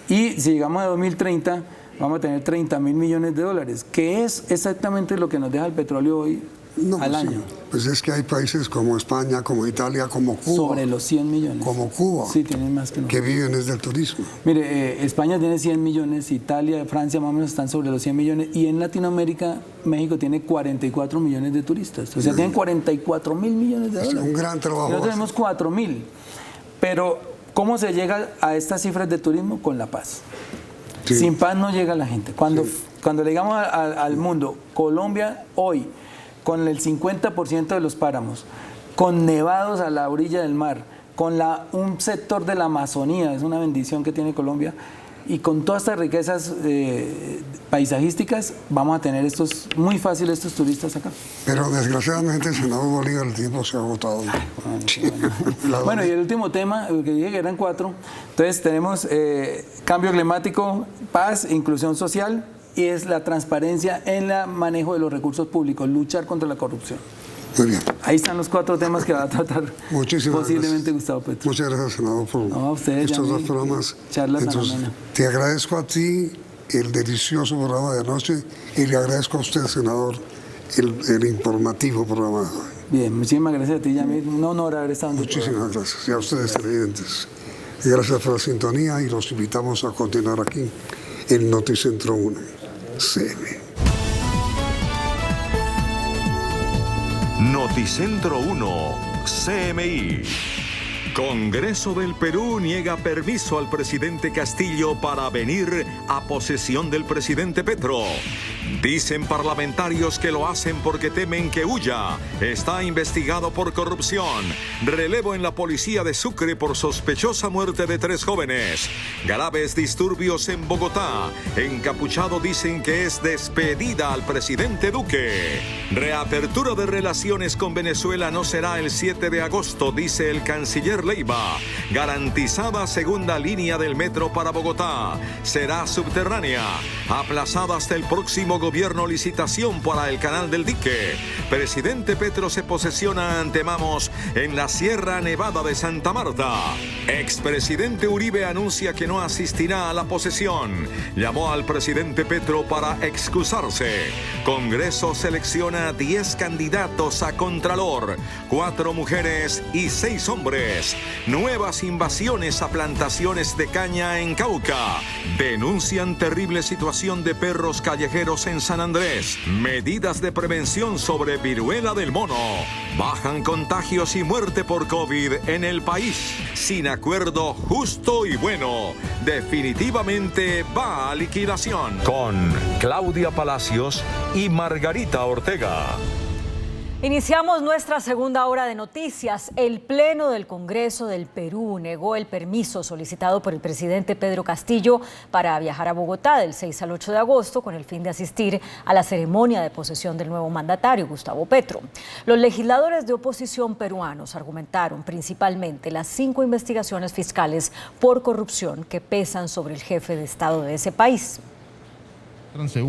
Y si llegamos a 2030, vamos a tener 30.000 millones de dólares, que es exactamente lo que nos deja el petróleo hoy al año. Pues es que hay países como España, como Italia, como Cuba. Sobre los 100 millones. Como Cuba. Sí, tienen más que nosotros. Que viven desde el turismo. Mire, España tiene 100 millones, Italia, Francia más o menos están sobre los 100 millones, y en Latinoamérica, México tiene 44 millones de turistas. O sea, tienen 44.000 millones de dólares. Es un gran trabajo. Nosotros tenemos 4.000. Pero, ¿cómo se llega a estas cifras de turismo? Con la paz. Sí. Sin paz no llega la gente. Cuando le digamos al mundo, Colombia hoy, con el 50% de los páramos, con nevados a la orilla del mar, con un sector de la Amazonía, es una bendición que tiene Colombia, y con todas estas riquezas paisajísticas, vamos a tener muy fácil estos turistas acá. Pero desgraciadamente, senador Bolívar, el tiempo se ha agotado. Bueno, y el último tema, que dije que eran 4, entonces tenemos cambio climático, paz, inclusión social, y es la transparencia en el manejo de los recursos públicos, luchar contra la corrupción. Muy bien. Ahí están los 4 temas que va a tratar posiblemente Gustavo Petro. Muchas gracias, senador, por estos 2 programas. Entonces, te agradezco a ti el delicioso programa de anoche y le agradezco a usted, senador, el informativo programa. Bien, muchísimas gracias a ti, Yamil. Un honor haber estado en Muchísimas gracias. Y a ustedes, televidentes. Gracias por la sintonía y los invitamos a continuar aquí en Noticentro 1. CM. Noticentro 1, CMI. Congreso del Perú niega permiso al presidente Castillo para venir a posesión del presidente Petro. Dicen parlamentarios que lo hacen porque temen que huya. Está investigado por corrupción. Relevo en la policía de Sucre por sospechosa muerte de 3 jóvenes. Graves disturbios en Bogotá. Encapuchado dicen que es despedida al presidente Duque. Reapertura de relaciones con Venezuela no será el 7 de agosto, dice el canciller Leiva. Garantizada segunda línea del metro para Bogotá. Será subterránea. Aplazada hasta el próximo gobierno licitación para el canal del dique. Presidente Petro se posesiona ante Mamos en la Sierra Nevada de Santa Marta. Expresidente Uribe anuncia que no asistirá a la posesión. Llamó al presidente Petro para excusarse. Congreso selecciona 10 candidatos a Contralor, 4 mujeres y 6 hombres. Nuevas invasiones a plantaciones de caña en Cauca. Denuncian terrible situación de perros callejeros en San Andrés. Medidas de prevención sobre viruela del mono. Bajan contagios y muerte por COVID en el país. Sin acuerdo justo y bueno. Definitivamente va a liquidación. Con Claudia Palacios y Margarita Ortega. Iniciamos nuestra segunda hora de noticias. El Pleno del Congreso del Perú negó el permiso solicitado por el presidente Pedro Castillo para viajar a Bogotá del 6 al 8 de agosto con el fin de asistir a la ceremonia de posesión del nuevo mandatario, Gustavo Petro. Los legisladores de oposición peruanos argumentaron principalmente las 5 investigaciones fiscales por corrupción que pesan sobre el jefe de Estado de ese país.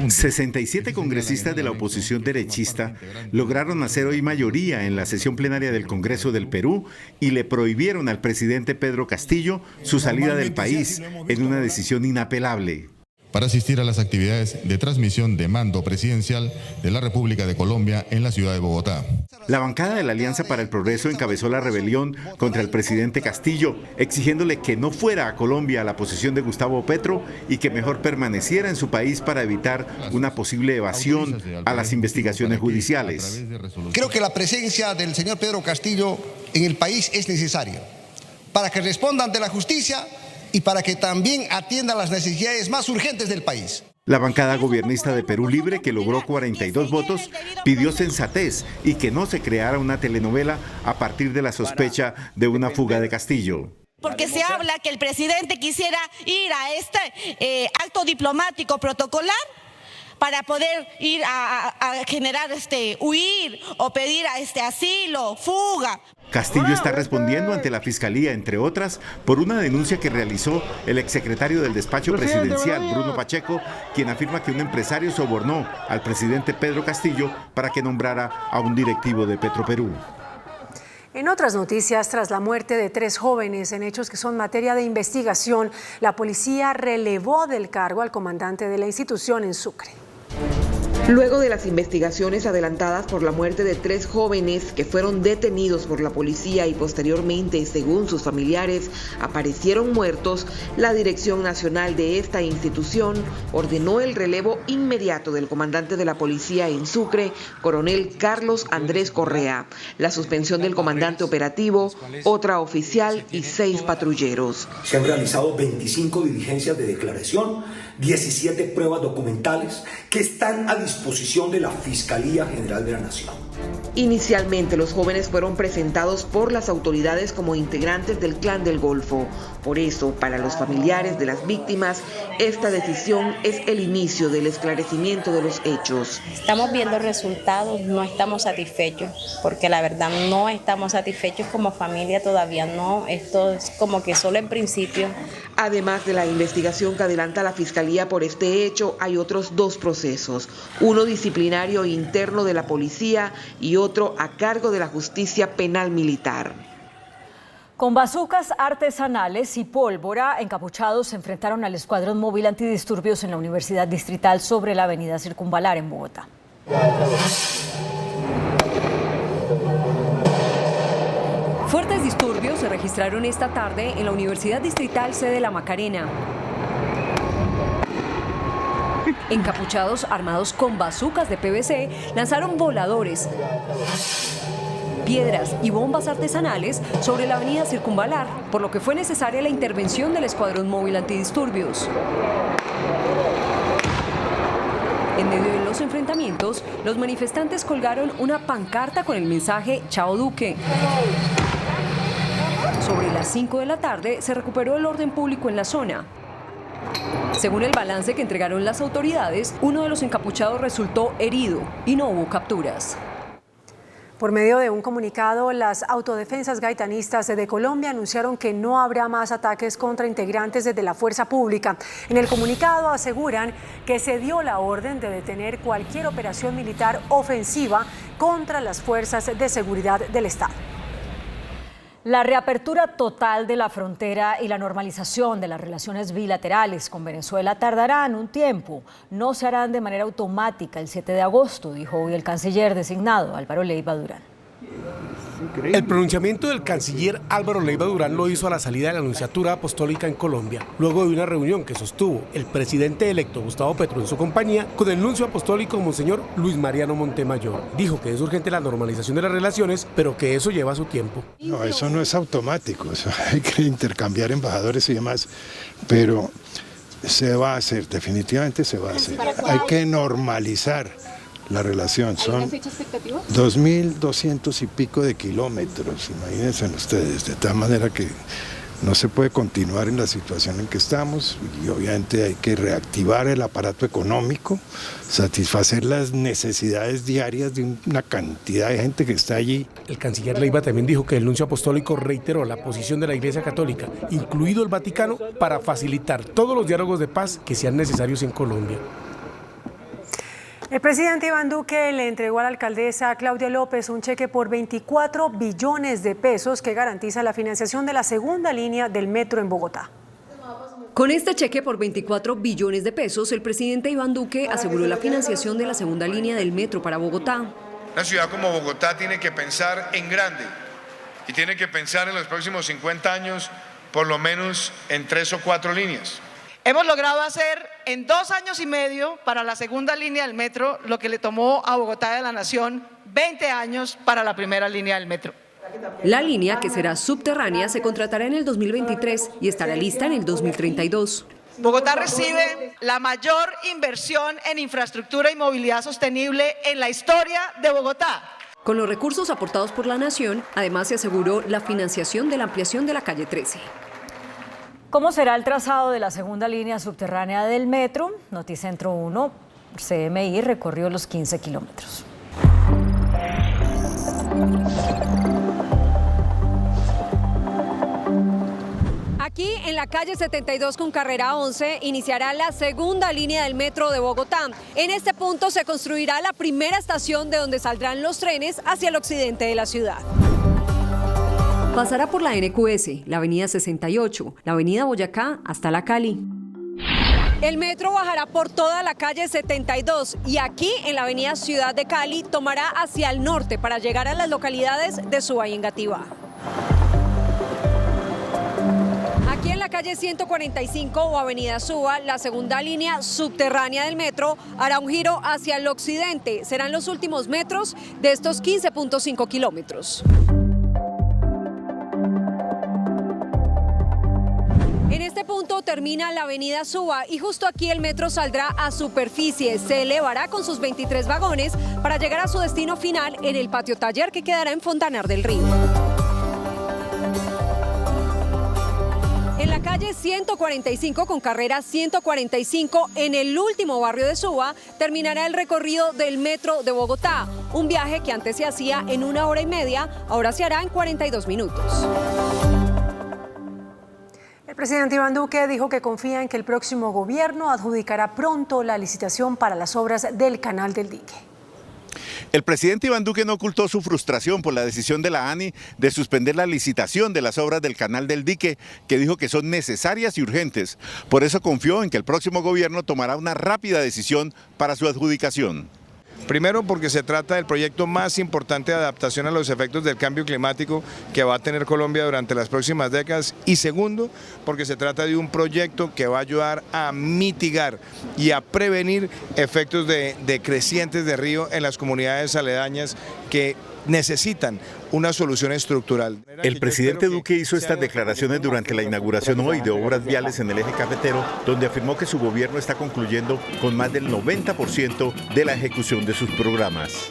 67 congresistas de la oposición derechista lograron hacer hoy mayoría en la sesión plenaria del Congreso del Perú y le prohibieron al presidente Pedro Castillo su salida del país en una decisión inapelable. Para asistir a las actividades de transmisión de mando presidencial de la República de Colombia en la ciudad de Bogotá. La bancada de la Alianza para el Progreso encabezó la rebelión contra el presidente Castillo, exigiéndole que no fuera a Colombia a la posesión de Gustavo Petro y que mejor permaneciera en su país para evitar una posible evasión a las investigaciones judiciales. Creo que la presencia del señor Pedro Castillo en el país es necesaria para que responda ante la justicia y para que también atienda las necesidades más urgentes del país. La bancada gobernista de Perú Libre, que logró 42 votos, pidió sensatez y que no se creara una telenovela a partir de la sospecha de una fuga de Castillo. Porque se habla que el presidente quisiera ir a este acto diplomático protocolar para poder ir a generar huir o pedir asilo, fuga. Castillo está respondiendo ante la Fiscalía, entre otras, por una denuncia que realizó el exsecretario del despacho presidencial, Bruno Pacheco, quien afirma que un empresario sobornó al presidente Pedro Castillo para que nombrara a un directivo de Petroperú. En otras noticias, tras la muerte de 3 jóvenes en hechos que son materia de investigación, la policía relevó del cargo al comandante de la institución en Sucre. Luego de las investigaciones adelantadas por la muerte de 3 jóvenes que fueron detenidos por la policía y posteriormente, según sus familiares, aparecieron muertos, la Dirección Nacional de esta institución ordenó el relevo inmediato del comandante de la policía en Sucre, coronel Carlos Andrés Correa, la suspensión del comandante operativo, otra oficial y 6 patrulleros. Se han realizado 25 diligencias de declaración, 17 pruebas documentales que están a disposición de la Fiscalía General de la Nación. Inicialmente los jóvenes fueron presentados por las autoridades como integrantes del Clan del Golfo. Por eso, para los familiares de las víctimas, esta decisión es el inicio del esclarecimiento de los hechos. Estamos viendo resultados, no estamos satisfechos, porque la verdad no estamos satisfechos como familia todavía, no, esto es como que solo en principio. Además de la investigación que adelanta la Fiscalía por este hecho, hay otros 2 procesos, uno disciplinario interno de la policía y otro a cargo de la justicia penal militar. Con bazucas artesanales y pólvora, encapuchados se enfrentaron al escuadrón móvil antidisturbios en la Universidad Distrital sobre la avenida Circunvalar en Bogotá. Fuertes disturbios se registraron esta tarde en la Universidad Distrital sede La Macarena. Encapuchados armados con bazucas de PVC lanzaron voladores piedras y bombas artesanales sobre la avenida Circunvalar, por lo que fue necesaria la intervención del Escuadrón Móvil Antidisturbios. En medio de los enfrentamientos, los manifestantes colgaron una pancarta con el mensaje "Chao Duque". Sobre las 5 de la tarde se recuperó el orden público en la zona. Según el balance que entregaron las autoridades, uno de los encapuchados resultó herido y no hubo capturas. Por medio de un comunicado, las autodefensas gaitanistas de Colombia anunciaron que no habrá más ataques contra integrantes de la fuerza pública. En el comunicado aseguran que se dio la orden de detener cualquier operación militar ofensiva contra las fuerzas de seguridad del Estado. La reapertura total de la frontera y la normalización de las relaciones bilaterales con Venezuela tardarán un tiempo. No se harán de manera automática el 7 de agosto, dijo hoy el canciller designado, Álvaro Leiva Durán. El pronunciamiento del canciller Álvaro Leiva Durán lo hizo a la salida de la Nunciatura Apostólica en Colombia, luego de una reunión que sostuvo el presidente electo Gustavo Petro en su compañía con el nuncio apostólico Monseñor Luis Mariano Montemayor. Dijo que es urgente la normalización de las relaciones, pero que eso lleva su tiempo. No, eso no es automático, eso hay que intercambiar embajadores y demás, pero se va a hacer, definitivamente se va a hacer. Hay que normalizar la relación. Son 2.200 y pico de kilómetros, imagínense ustedes, de tal manera que no se puede continuar en la situación en que estamos y obviamente hay que reactivar el aparato económico, satisfacer las necesidades diarias de una cantidad de gente que está allí. El canciller Leiva también dijo que el nuncio apostólico reiteró la posición de la Iglesia Católica, incluido el Vaticano, para facilitar todos los diálogos de paz que sean necesarios en Colombia. El presidente Iván Duque le entregó a la alcaldesa Claudia López un cheque por 24 billones de pesos que garantiza la financiación de la segunda línea del metro en Bogotá. Con este cheque por 24 billones de pesos, el presidente Iván Duque aseguró la financiación de la segunda línea del metro para Bogotá. Una ciudad como Bogotá tiene que pensar en grande y tiene que pensar en los próximos 50 años por lo menos en 3 o 4 líneas. Hemos logrado hacer en 2 años y medio para la segunda línea del metro lo que le tomó a Bogotá de la Nación 20 años para la primera línea del metro. La línea, que será subterránea, se contratará en el 2023 y estará lista en el 2032. Bogotá recibe la mayor inversión en infraestructura y movilidad sostenible en la historia de Bogotá. Con los recursos aportados por la Nación, además se aseguró la financiación de la ampliación de la calle 13. ¿Cómo será el trazado de la segunda línea subterránea del metro? Noticentro 1, CMI, recorrió los 15 kilómetros. Aquí en la calle 72 con carrera 11 iniciará la segunda línea del metro de Bogotá. En este punto se construirá la primera estación de donde saldrán los trenes hacia el occidente de la ciudad. Pasará por la NQS, la avenida 68, la avenida Boyacá hasta la Cali. El metro bajará por toda la calle 72 y aquí en la avenida Ciudad de Cali tomará hacia el norte para llegar a las localidades de Suba y Engativá. Aquí en la calle 145 o avenida Suba, la segunda línea subterránea del metro hará un giro hacia el occidente. Serán los últimos metros de estos 15.5 kilómetros. En este punto termina la avenida Suba y justo aquí el metro saldrá a superficie. Se elevará con sus 23 vagones para llegar a su destino final en el patio taller que quedará en Fontanar del Río. En la calle 145 con carrera 145, en el último barrio de Suba, terminará el recorrido del metro de Bogotá. Un viaje que antes se hacía en 1 hora y media, ahora se hará en 42 minutos. El presidente Iván Duque dijo que confía en que el próximo gobierno adjudicará pronto la licitación para las obras del Canal del Dique. El presidente Iván Duque no ocultó su frustración por la decisión de la ANI de suspender la licitación de las obras del Canal del Dique, que dijo que son necesarias y urgentes. Por eso confió en que el próximo gobierno tomará una rápida decisión para su adjudicación. Primero, porque se trata del proyecto más importante de adaptación a los efectos del cambio climático que va a tener Colombia durante las próximas décadas. Y segundo, porque se trata de un proyecto que va a ayudar a mitigar y a prevenir efectos de crecientes de río en las comunidades aledañas que necesitan una solución estructural. El presidente Duque hizo estas declaraciones durante la inauguración hoy de obras viales en el eje cafetero, donde afirmó que su gobierno está concluyendo con más del 90% de la ejecución de sus programas.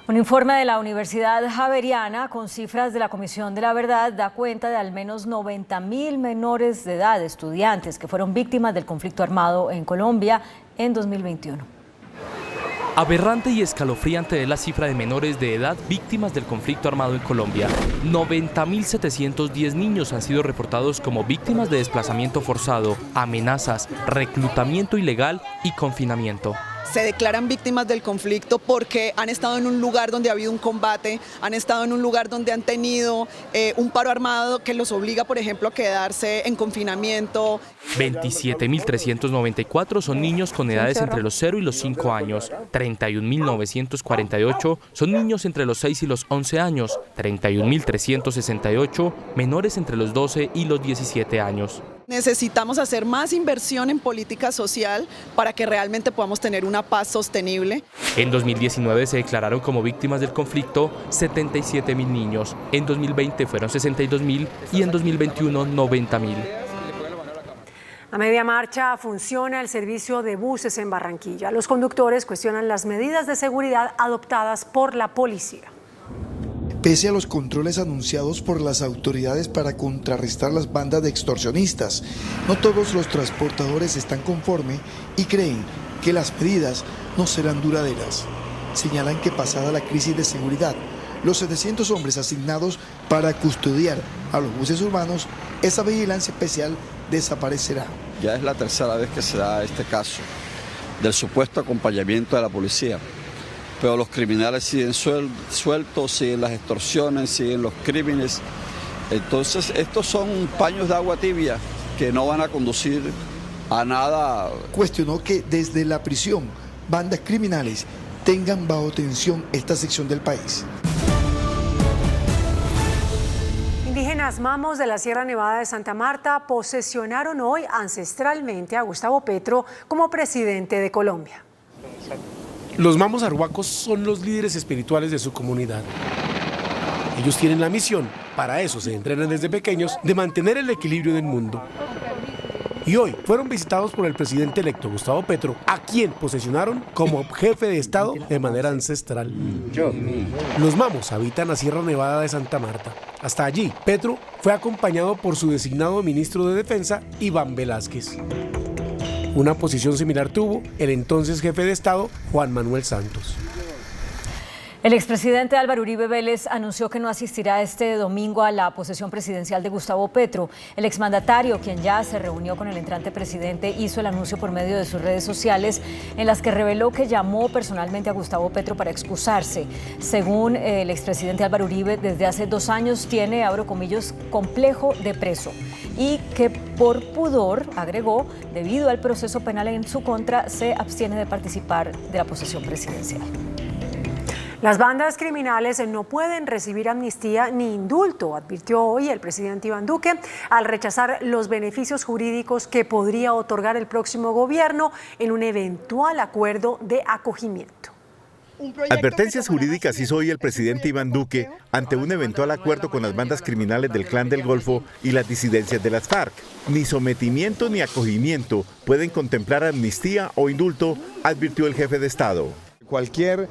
Un informe de la Universidad Javeriana con cifras de la Comisión de la Verdad da cuenta de al menos 90.000 menores de edad, estudiantes, que fueron víctimas del conflicto armado en Colombia en 2021. Aberrante y escalofriante es la cifra de menores de edad víctimas del conflicto armado en Colombia. 90.710 niños han sido reportados como víctimas de desplazamiento forzado, amenazas, reclutamiento ilegal y confinamiento. Se declaran víctimas del conflicto porque han estado en un lugar donde ha habido un combate, han estado en un lugar donde han tenido un paro armado que los obliga, por ejemplo, a quedarse en confinamiento. 27.394 son niños con edades entre los 0 y los 5 años, 31.948 son niños entre los 6 y los 11 años, 31.368 menores entre los 12 y los 17 años. Necesitamos hacer más inversión en política social para que realmente podamos tener una paz sostenible. En 2019 se declararon como víctimas del conflicto 77.000 niños, en 2020 fueron 62.000 y en 2021 90.000. A media marcha funciona el servicio de buses en Barranquilla. Los conductores cuestionan las medidas de seguridad adoptadas por la policía. Pese a los controles anunciados por las autoridades para contrarrestar las bandas de extorsionistas, no todos los transportadores están conformes y creen que las medidas no serán duraderas. Señalan que pasada la crisis de seguridad, los 700 hombres asignados para custodiar a los buses urbanos, esa vigilancia especial desaparecerá. Ya es la tercera vez que se da este caso del supuesto acompañamiento de la policía. Pero los criminales siguen sueltos, siguen las extorsiones, siguen los crímenes. Entonces, estos son paños de agua tibia que no van a conducir a nada. Cuestionó que desde la prisión, bandas criminales tengan bajo tensión esta sección del país. Indígenas mamos de la Sierra Nevada de Santa Marta posesionaron hoy ancestralmente a Gustavo Petro como presidente de Colombia. Los mamos arhuacos son los líderes espirituales de su comunidad. Ellos tienen la misión, para eso se entrenan desde pequeños, de mantener el equilibrio del mundo. Y hoy fueron visitados por el presidente electo Gustavo Petro, a quien posesionaron como jefe de Estado de manera ancestral. Los mamos habitan la Sierra Nevada de Santa Marta. Hasta allí, Petro fue acompañado por su designado ministro de Defensa, Iván Velázquez. Una posición similar tuvo el entonces jefe de Estado, Juan Manuel Santos. El expresidente Álvaro Uribe Vélez anunció que no asistirá este domingo a la posesión presidencial de Gustavo Petro. El exmandatario, quien ya se reunió con el entrante presidente, hizo el anuncio por medio de sus redes sociales en las que reveló que llamó personalmente a Gustavo Petro para excusarse. Según el expresidente Álvaro Uribe, desde hace 2 años tiene, abro comillas, complejo de preso y que por pudor, agregó, debido al proceso penal en su contra, se abstiene de participar de la posesión presidencial. Las bandas criminales no pueden recibir amnistía ni indulto, advirtió hoy el presidente Iván Duque, al rechazar los beneficios jurídicos que podría otorgar el próximo gobierno en un eventual acuerdo de acogimiento. Advertencias jurídicas hizo hoy el presidente Iván Duque ante un eventual acuerdo con las bandas criminales del Clan del Golfo y las disidencias de las FARC. Ni sometimiento ni acogimiento pueden contemplar amnistía o indulto, advirtió el jefe de Estado. Cualquier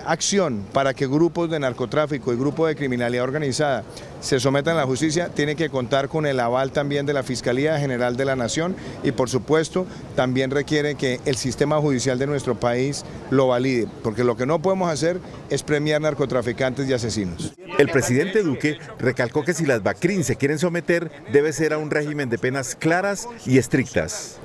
acción para que grupos de narcotráfico y grupos de criminalidad organizada se sometan a la justicia tiene que contar con el aval también de la Fiscalía General de la Nación y por supuesto también requiere que el sistema judicial de nuestro país lo valide, porque lo que no podemos hacer es premiar narcotraficantes y asesinos. El presidente Duque recalcó que si las BACRIM se quieren someter debe ser a un régimen de penas claras y estrictas.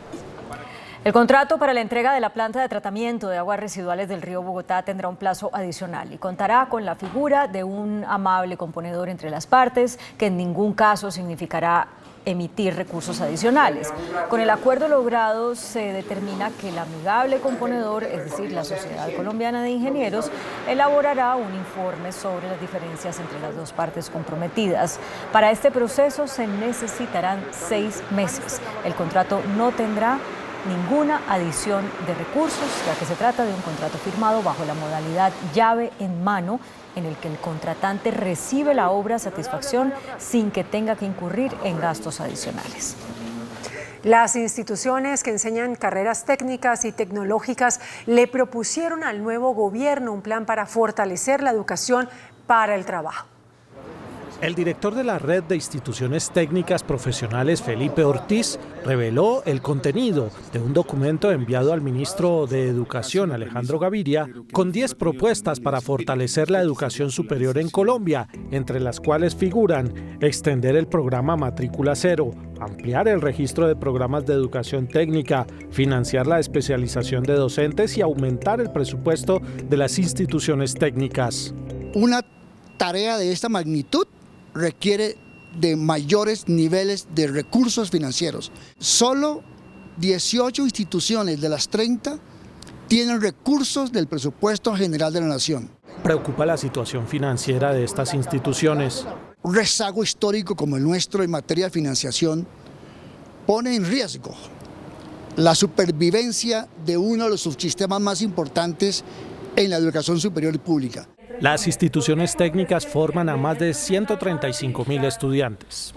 El contrato para la entrega de la planta de tratamiento de aguas residuales del río Bogotá tendrá un plazo adicional y contará con la figura de un amable componedor entre las partes, que en ningún caso significará emitir recursos adicionales. Con el acuerdo logrado se determina que el amigable componedor, es decir, la Sociedad Colombiana de Ingenieros, elaborará un informe sobre las diferencias entre las dos partes comprometidas. Para este proceso se necesitarán 6 meses. El contrato no tendrá ninguna adición de recursos, ya que se trata de un contrato firmado bajo la modalidad llave en mano, en el que el contratante recibe la obra a satisfacción sin que tenga que incurrir en gastos adicionales. Las instituciones que enseñan carreras técnicas y tecnológicas le propusieron al nuevo gobierno un plan para fortalecer la educación para el trabajo. El director de la Red de Instituciones Técnicas Profesionales, Felipe Ortiz, reveló el contenido de un documento enviado al ministro de Educación, Alejandro Gaviria, con 10 propuestas para fortalecer la educación superior en Colombia, entre las cuales figuran extender el programa Matrícula Cero, ampliar el registro de programas de educación técnica, financiar la especialización de docentes y aumentar el presupuesto de las instituciones técnicas. Una tarea de esta magnitud requiere de mayores niveles de recursos financieros. Solo 18 instituciones de las 30 tienen recursos del presupuesto general de la Nación. Preocupa la situación financiera de estas instituciones. Un rezago histórico como el nuestro en materia de financiación pone en riesgo la supervivencia de uno de los subsistemas más importantes en la educación superior pública. Las instituciones técnicas forman a más de 135.000 estudiantes.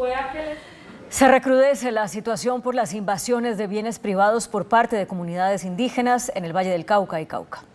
Se recrudece la situación por las invasiones de bienes privados por parte de comunidades indígenas en el Valle del Cauca y Cauca.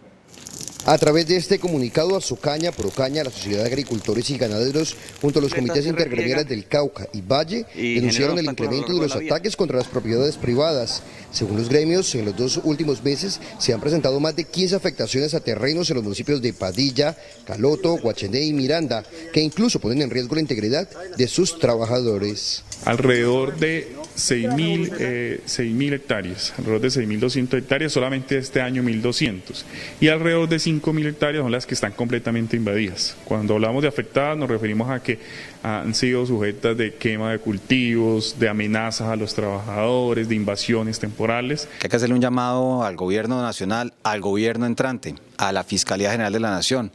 A través de este comunicado, Azucaña, Procaña, la Sociedad de Agricultores y Ganaderos, junto a los comités intergremiales del Cauca y Valle, denunciaron el incremento de los ataques contra las propiedades privadas. Según los gremios, en los 2 últimos meses se han presentado más de 15 afectaciones a terrenos en los municipios de Padilla, Caloto, Guachené y Miranda, que incluso ponen en riesgo la integridad de sus trabajadores. Alrededor de 6.000 hectáreas, alrededor de 6.200 hectáreas, solamente este año 1.200, y alrededor de 5.000 hectáreas son las que están completamente invadidas. Cuando hablamos de afectadas nos referimos a que han sido sujetas de quema de cultivos, de amenazas a los trabajadores, de invasiones temporales. Hay que hacerle un llamado al gobierno nacional, al gobierno entrante, a la Fiscalía General de la Nación.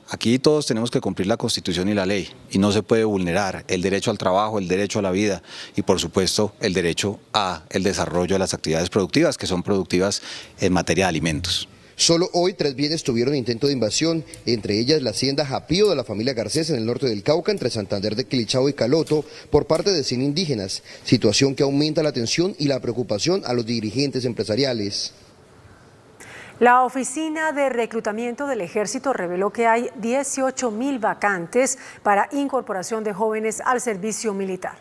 Aquí todos tenemos que cumplir la Constitución y la ley y no se puede vulnerar el derecho al trabajo, el derecho a la vida y por supuesto el derecho al desarrollo de las actividades productivas que son productivas en materia de alimentos. Solo hoy 3 bienes tuvieron intento de invasión, entre ellas la hacienda Japío de la familia Garcés en el norte del Cauca, entre Santander de Quilichao y Caloto, por parte de 100 indígenas, situación que aumenta la tensión y la preocupación a los dirigentes empresariales. La Oficina de Reclutamiento del Ejército reveló que hay 18.000 vacantes para incorporación de jóvenes al servicio militar.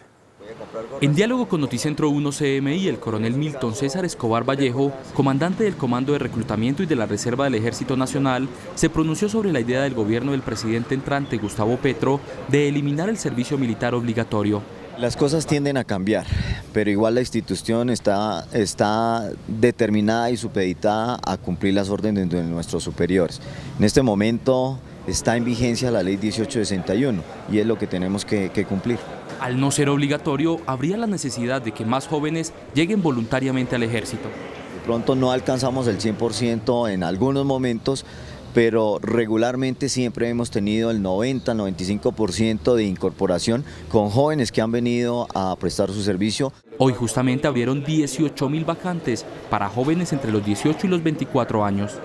En diálogo con Noticentro 1 CMI, el coronel Milton César Escobar Vallejo, comandante del Comando de Reclutamiento y de la Reserva del Ejército Nacional, se pronunció sobre la idea del gobierno del presidente entrante Gustavo Petro de eliminar el servicio militar obligatorio. Las cosas tienden a cambiar, pero igual la institución está determinada y supeditada a cumplir las órdenes de nuestros superiores. En este momento está en vigencia la ley 1861 y es lo que tenemos que cumplir. Al no ser obligatorio, habría la necesidad de que más jóvenes lleguen voluntariamente al ejército. De pronto no alcanzamos el 100% en algunos momentos, pero regularmente siempre hemos tenido el 90-95% de incorporación con jóvenes que han venido a prestar su servicio. Hoy justamente abrieron 18.000 vacantes para jóvenes entre los 18 y los 24 años.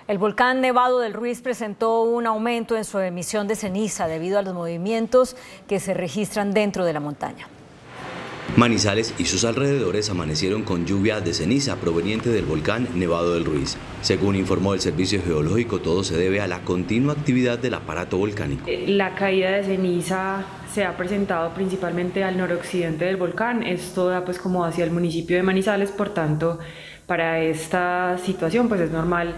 El volcán Nevado del Ruiz presentó un aumento en su emisión de ceniza debido a los movimientos que se registran dentro de la montaña. Manizales y sus alrededores amanecieron con lluvia de ceniza proveniente del volcán Nevado del Ruiz. Según informó el Servicio Geológico, todo se debe a la continua actividad del aparato volcánico. La caída de ceniza se ha presentado principalmente al noroccidente del volcán. Esto da pues como hacia el municipio de Manizales, por tanto, para esta situación pues es normal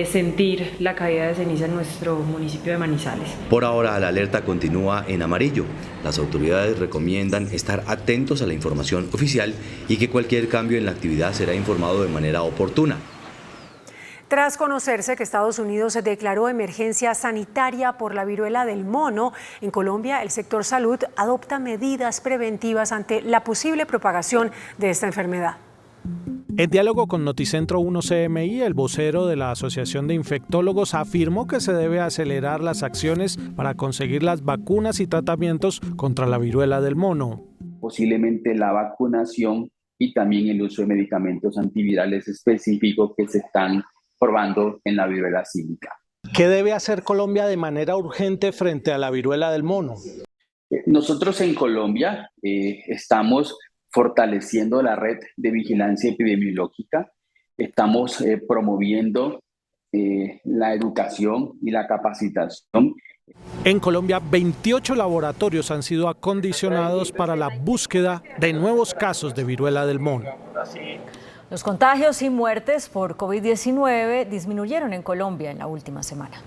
sentir la caída de ceniza en nuestro municipio de Manizales. Por ahora la alerta continúa en amarillo. Las autoridades recomiendan estar atentos a la información oficial y que cualquier cambio en la actividad será informado de manera oportuna. Tras conocerse que Estados Unidos se declaró emergencia sanitaria por la viruela del mono, en Colombia el sector salud adopta medidas preventivas ante la posible propagación de esta enfermedad. En diálogo con Noticentro 1 CMI, el vocero de la Asociación de Infectólogos afirmó que se debe acelerar las acciones para conseguir las vacunas y tratamientos contra la viruela del mono. Posiblemente la vacunación y también el uso de medicamentos antivirales específicos que se están probando en la viruela símica. ¿Qué debe hacer Colombia de manera urgente frente a la viruela del mono? Nosotros en Colombia estamos fortaleciendo la red de vigilancia epidemiológica, estamos promoviendo la educación y la capacitación. En Colombia, 28 laboratorios han sido acondicionados para la búsqueda de nuevos casos de viruela del mono. Los contagios y muertes por COVID-19 disminuyeron en Colombia en la última semana.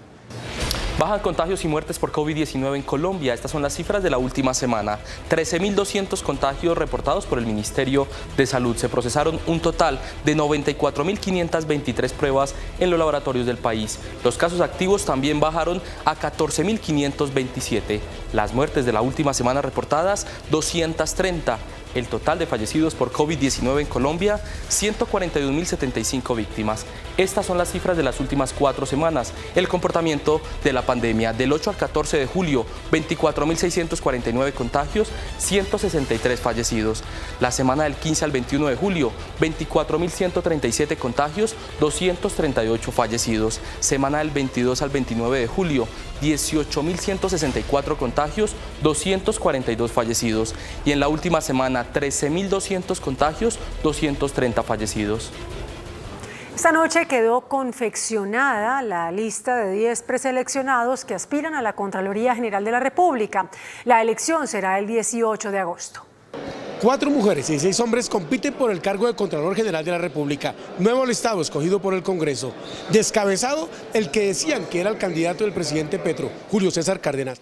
Bajan contagios y muertes por COVID-19 en Colombia. Estas son las cifras de la última semana. 13.200 contagios reportados por el Ministerio de Salud. Se procesaron un total de 94.523 pruebas en los laboratorios del país. Los casos activos también bajaron a 14.527. Las muertes de la última semana reportadas, 230. El total de fallecidos por COVID-19 en Colombia, 142.075 víctimas. Estas son las cifras de las últimas 4 semanas. El comportamiento de la pandemia del 8 al 14 de julio, 24.649 contagios, 163 fallecidos. La semana del 15 al 21 de julio, 24.137 contagios, 238 fallecidos. Semana del 22 al 29 de julio, 18.164 contagios, 242 fallecidos. Y en la última semana, 13.200 contagios, 230 fallecidos. Esta noche quedó confeccionada la lista de 10 preseleccionados que aspiran a la Contraloría General de la República. La elección será el 18 de agosto. 4 mujeres y 6 hombres compiten por el cargo de Contralor General de la República, nuevo listado escogido por el Congreso. Descabezado el que decían que era el candidato del presidente Petro, Julio César Cárdenas.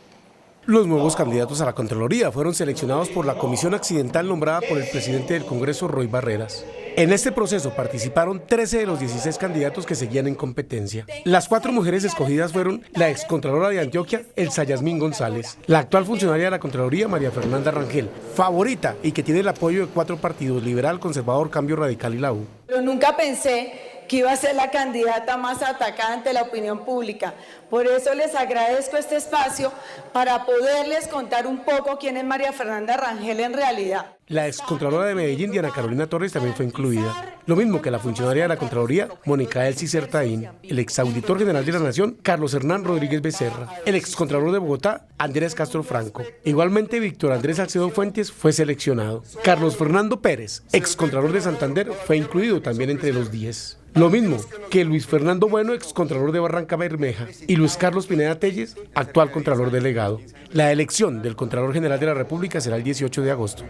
Los nuevos candidatos a la Contraloría fueron seleccionados por la comisión accidental nombrada por el presidente del Congreso, Roy Barreras. En este proceso participaron 13 de los 16 candidatos que seguían en competencia. Las 4 mujeres escogidas fueron la excontralora de Antioquia, Elsa Yasmín González, la actual funcionaria de la Contraloría, María Fernanda Rangel, favorita y que tiene el apoyo de 4 partidos, Liberal, Conservador, Cambio Radical y la U. Pero nunca pensé que iba a ser la candidata más atacada ante la opinión pública. Por eso les agradezco este espacio para poderles contar un poco quién es María Fernanda Rangel en realidad. La excontralora de Medellín, Diana Carolina Torres, también fue incluida. Lo mismo que la funcionaria de la Contraloría, Mónica Elsie Certaín, el exauditor general de la Nación, Carlos Hernán Rodríguez Becerra, el excontralor de Bogotá, Andrés Castro Franco. Igualmente, Víctor Andrés Salcedo Fuentes fue seleccionado. Carlos Fernando Pérez, excontralor de Santander, fue incluido también entre los 10. Lo mismo que Luis Fernando Bueno, excontralor de Barranca Bermeja, y Luis Carlos Pineda Telles, actual contralor delegado. La elección del Contralor General de la República será el 18 de agosto.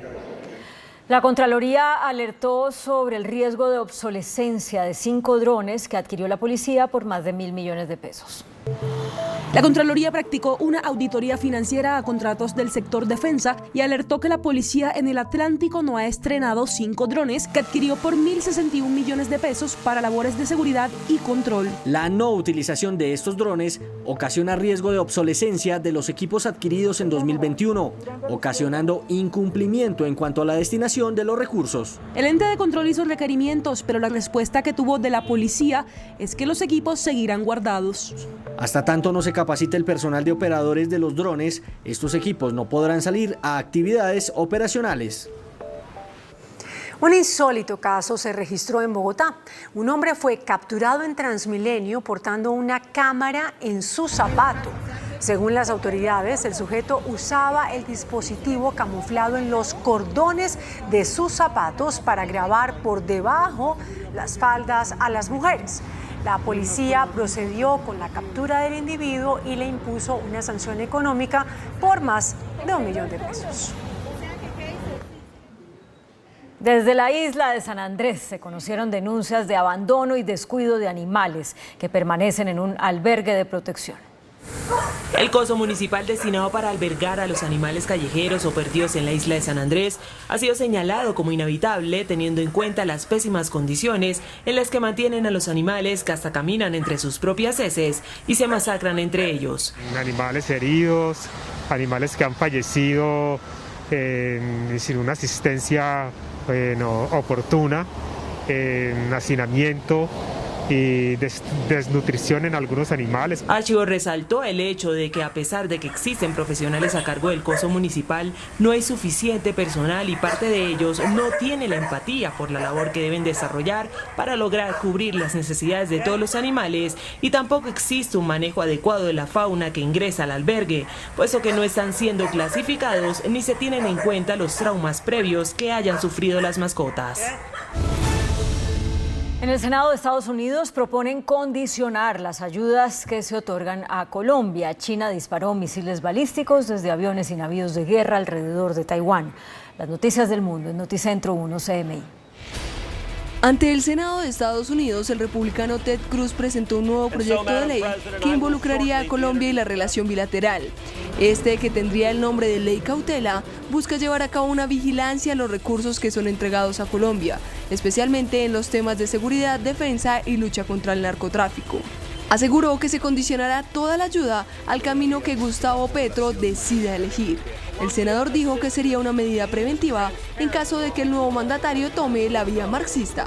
La Contraloría alertó sobre el riesgo de obsolescencia de 5 drones que adquirió la policía por más de 1.000 millones de pesos. La Contraloría practicó una auditoría financiera a contratos del sector defensa y alertó que la policía en el Atlántico no ha estrenado 5 drones que adquirió por 1.061 millones de pesos para labores de seguridad y control. La no utilización de estos drones ocasiona riesgo de obsolescencia de los equipos adquiridos en 2021, ocasionando incumplimiento en cuanto a la destinación de los recursos. El ente de control hizo requerimientos, pero la respuesta que tuvo de la policía es que los equipos seguirán guardados. Hasta tanto no se capacite el personal de operadores de los drones, estos equipos no podrán salir a actividades operacionales. Un insólito caso se registró en Bogotá. Un hombre fue capturado en Transmilenio portando una cámara en su zapato. Según las autoridades, el sujeto usaba el dispositivo camuflado en los cordones de sus zapatos para grabar por debajo las faldas a las mujeres. La policía procedió con la captura del individuo y le impuso una sanción económica por más de 1 millón de pesos. Desde la isla de San Andrés se conocieron denuncias de abandono y descuido de animales que permanecen en un albergue de protección. El coso municipal destinado para albergar a los animales callejeros o perdidos en la isla de San Andrés ha sido señalado como inhabitable teniendo en cuenta las pésimas condiciones en las que mantienen a los animales que hasta caminan entre sus propias heces y se masacran entre ellos. Animales heridos, animales que han fallecido sin una asistencia oportuna, hacinamiento, y desnutrición en algunos animales. Archivo resaltó el hecho de que a pesar de que existen profesionales a cargo del coso municipal, no hay suficiente personal y parte de ellos no tiene la empatía por la labor que deben desarrollar para lograr cubrir las necesidades de todos los animales, y tampoco existe un manejo adecuado de la fauna que ingresa al albergue, puesto que no están siendo clasificados ni se tienen en cuenta los traumas previos que hayan sufrido las mascotas. En el Senado de Estados Unidos proponen condicionar las ayudas que se otorgan a Colombia. China disparó misiles balísticos desde aviones y navíos de guerra alrededor de Taiwán. Las noticias del mundo en Noticentro 1 CMI. Ante el Senado de Estados Unidos, el republicano Ted Cruz presentó un nuevo proyecto de ley que involucraría a Colombia y la relación bilateral. Este, que tendría el nombre de Ley Cautela, busca llevar a cabo una vigilancia a los recursos que son entregados a Colombia, especialmente en los temas de seguridad, defensa y lucha contra el narcotráfico. Aseguró que se condicionará toda la ayuda al camino que Gustavo Petro decida elegir. El senador dijo que sería una medida preventiva en caso de que el nuevo mandatario tome la vía marxista.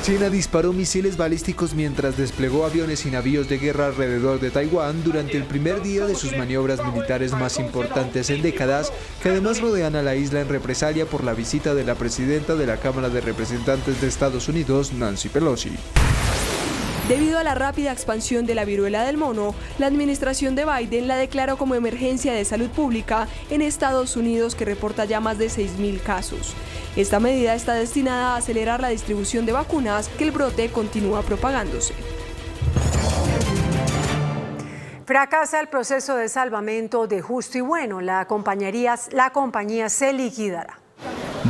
China disparó misiles balísticos mientras desplegó aviones y navíos de guerra alrededor de Taiwán durante el primer día de sus maniobras militares más importantes en décadas, que además rodean a la isla en represalia por la visita de la presidenta de la Cámara de Representantes de Estados Unidos, Nancy Pelosi. Debido a la rápida expansión de la viruela del mono, la administración de Biden la declaró como emergencia de salud pública en Estados Unidos, que reporta ya más de 6.000 casos. Esta medida está destinada a acelerar la distribución de vacunas, que el brote continúa propagándose. Fracasa el proceso de salvamento de Justo y Bueno. La compañía se liquidará.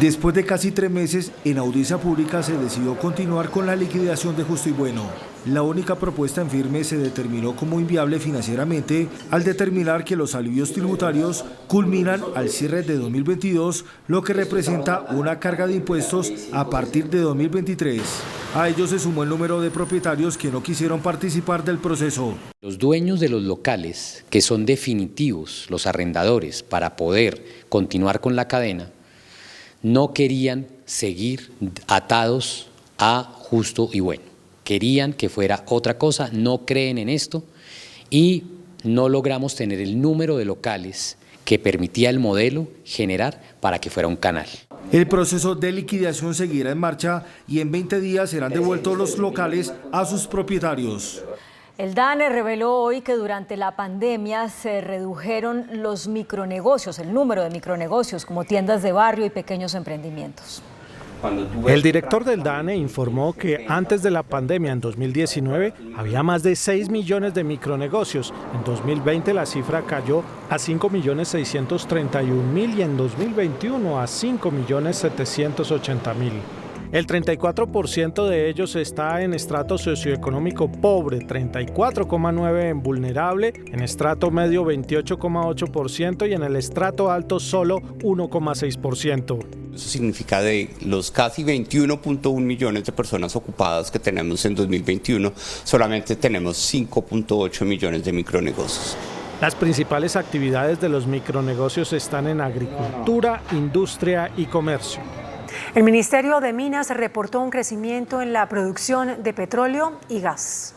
Después de casi 3 meses, en audiencia pública se decidió continuar con la liquidación de Justo y Bueno. La única propuesta en firme se determinó como inviable financieramente al determinar que los alivios tributarios culminan al cierre de 2022, lo que representa una carga de impuestos a partir de 2023. A ello se sumó el número de propietarios que no quisieron participar del proceso. Los dueños de los locales, que son definitivos, los arrendadores, para poder continuar con la cadena, no querían seguir atados a Justo y Bueno. Querían que fuera otra cosa, no creen en esto y no logramos tener el número de locales que permitía el modelo generar para que fuera un canal. El proceso de liquidación seguirá en marcha y en 20 días serán devueltos los locales a sus propietarios. El DANE reveló hoy que durante la pandemia se redujeron los micronegocios, el número de micronegocios como tiendas de barrio y pequeños emprendimientos. El director del DANE informó que antes de la pandemia, en 2019, había más de 6 millones de micronegocios. En 2020 la cifra cayó a 5.631.000 y en 2021 a 5.780.000. El 34% de ellos está en estrato socioeconómico pobre, 34,9% en vulnerable, en estrato medio 28,8% y en el estrato alto solo 1,6%. Eso significa de los casi 21.1 millones de personas ocupadas que tenemos en 2021, solamente tenemos 5.8 millones de micronegocios. Las principales actividades de los micronegocios están en agricultura, industria y comercio. El Ministerio de Minas reportó un crecimiento en la producción de petróleo y gas.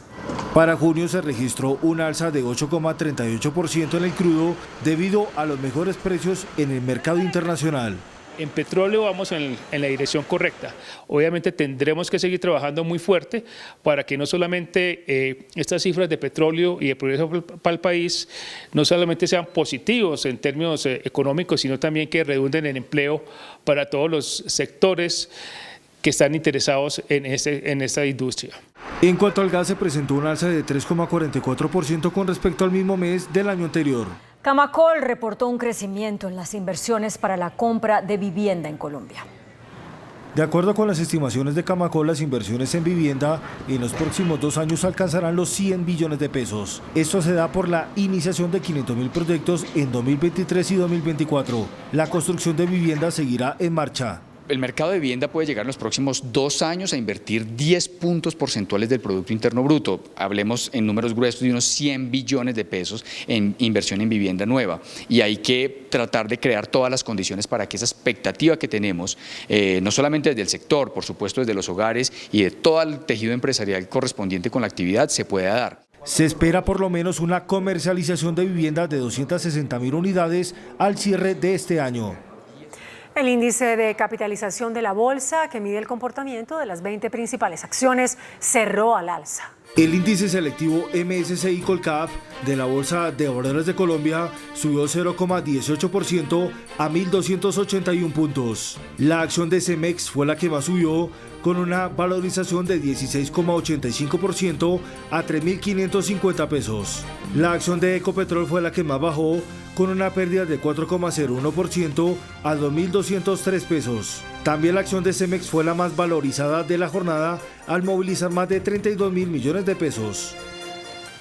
Para junio se registró un alza de 8,38% en el crudo debido a los mejores precios en el mercado internacional. En petróleo vamos en la dirección correcta. Obviamente tendremos que seguir trabajando muy fuerte para que no solamente estas cifras de petróleo y de progreso para el país no solamente sean positivos en términos económicos, sino también que redunden en empleo para todos los sectores que están interesados en esta industria. En cuanto al gas, se presentó un alza de 3,44% con respecto al mismo mes del año anterior. Camacol reportó un crecimiento en las inversiones para la compra de vivienda en Colombia. De acuerdo con las estimaciones de Camacol, las inversiones en vivienda en los próximos 2 años alcanzarán los 100 billones de pesos. Esto se da por la iniciación de 500.000 proyectos en 2023 y 2024. La construcción de vivienda seguirá en marcha. El mercado de vivienda puede llegar en los próximos 2 años a invertir 10 puntos porcentuales del Producto Interno Bruto. Hablemos en números gruesos de unos 100 billones de pesos en inversión en vivienda nueva. Y hay que tratar de crear todas las condiciones para que esa expectativa que tenemos, no solamente desde el sector, por supuesto desde los hogares y de todo el tejido empresarial correspondiente con la actividad, se pueda dar. Se espera por lo menos una comercialización de viviendas de 260.000 unidades al cierre de este año. El índice de capitalización de la bolsa, que mide el comportamiento de las 20 principales acciones, cerró al alza. El índice selectivo MSCI Colcap de la Bolsa de Valores de Colombia subió 0,18% a 1.281 puntos. La acción de Cemex fue la que más subió, con una valorización de 16,85% a 3.550 pesos. La acción de Ecopetrol fue la que más bajó, con una pérdida de 4,01% a 2.203 pesos. También la acción de Cemex fue la más valorizada de la jornada, al movilizar más de 32.000 millones de pesos.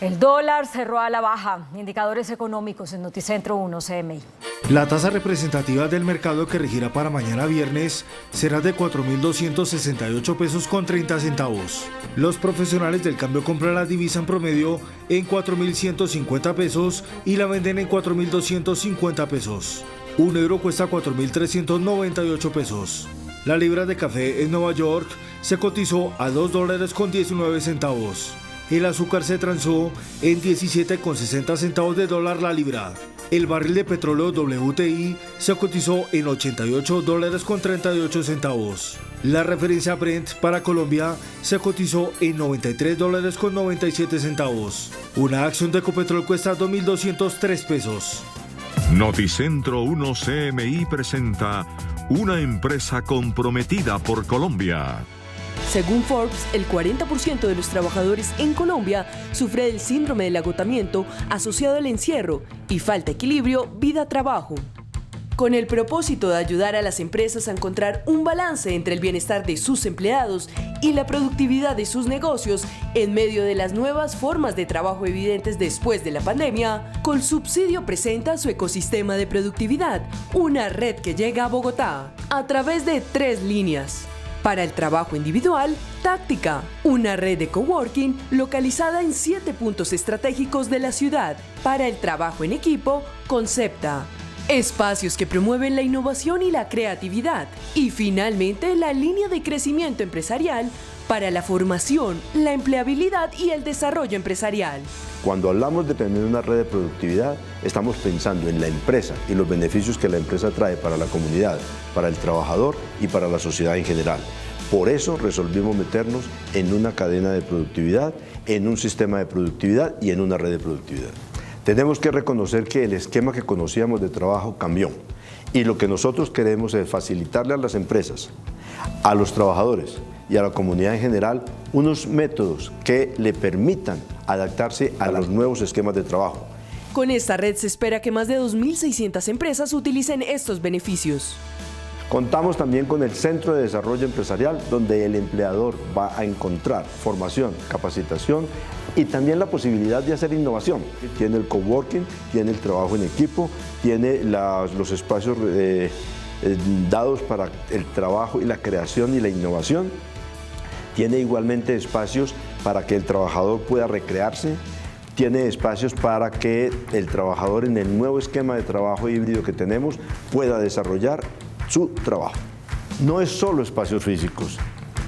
El dólar cerró a la baja. Indicadores económicos en Noticentro 1 CMI. La tasa representativa del mercado que regirá para mañana viernes será de 4.268 pesos con 30 centavos. Los profesionales del cambio compran la divisa en promedio en 4.150 pesos y la venden en 4.250 pesos. Un euro cuesta 4.398 pesos. La libra de café en Nueva York se cotizó a $2.19. El azúcar se transó en 17,60 centavos de dólar la libra. El barril de petróleo WTI se cotizó en $88.38. La referencia Brent para Colombia se cotizó en $93.97. Una acción de Ecopetrol cuesta 2.203 pesos. Noticentro 1 CMI presenta una empresa comprometida por Colombia. Según Forbes, el 40% de los trabajadores en Colombia sufre del síndrome del agotamiento asociado al encierro y falta equilibrio vida-trabajo. Con el propósito de ayudar a las empresas a encontrar un balance entre el bienestar de sus empleados y la productividad de sus negocios en medio de las nuevas formas de trabajo evidentes después de la pandemia, Colsubsidio presenta su ecosistema de productividad, una red que llega a Bogotá a través de 3 líneas. Para el trabajo individual, Táctica, una red de coworking localizada en 7 puntos estratégicos de la ciudad. Para el trabajo en equipo, Concepta, espacios que promueven la innovación y la creatividad. Y finalmente, la línea de crecimiento empresarial para la formación, la empleabilidad y el desarrollo empresarial. Cuando hablamos de tener una red de productividad, estamos pensando en la empresa y los beneficios que la empresa trae para la comunidad, para el trabajador y para la sociedad en general. Por eso resolvimos meternos en una cadena de productividad, en un sistema de productividad y en una red de productividad. Tenemos que reconocer que el esquema que conocíamos de trabajo cambió y lo que nosotros queremos es facilitarle a las empresas, a los trabajadores y a la comunidad en general unos métodos que le permitan adaptarse a los nuevos esquemas de trabajo. Con esta red se espera que más de 2.600 empresas utilicen estos beneficios. Contamos también con el Centro de Desarrollo Empresarial, donde el empleador va a encontrar formación, capacitación y también la posibilidad de hacer innovación. Tiene el coworking, tiene el trabajo en equipo, tiene los espacios dados para el trabajo y la creación y la innovación. Tiene igualmente espacios para que el trabajador pueda recrearse. Tiene espacios para que el trabajador en el nuevo esquema de trabajo híbrido que tenemos pueda desarrollar su trabajo. No es solo espacios físicos,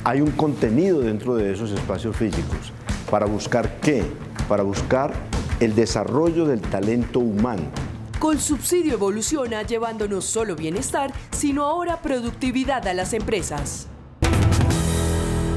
hay un contenido dentro de esos espacios físicos. ¿Para buscar qué? Para buscar el desarrollo del talento humano. Colsubsidio evoluciona llevando no solo bienestar, sino ahora productividad a las empresas.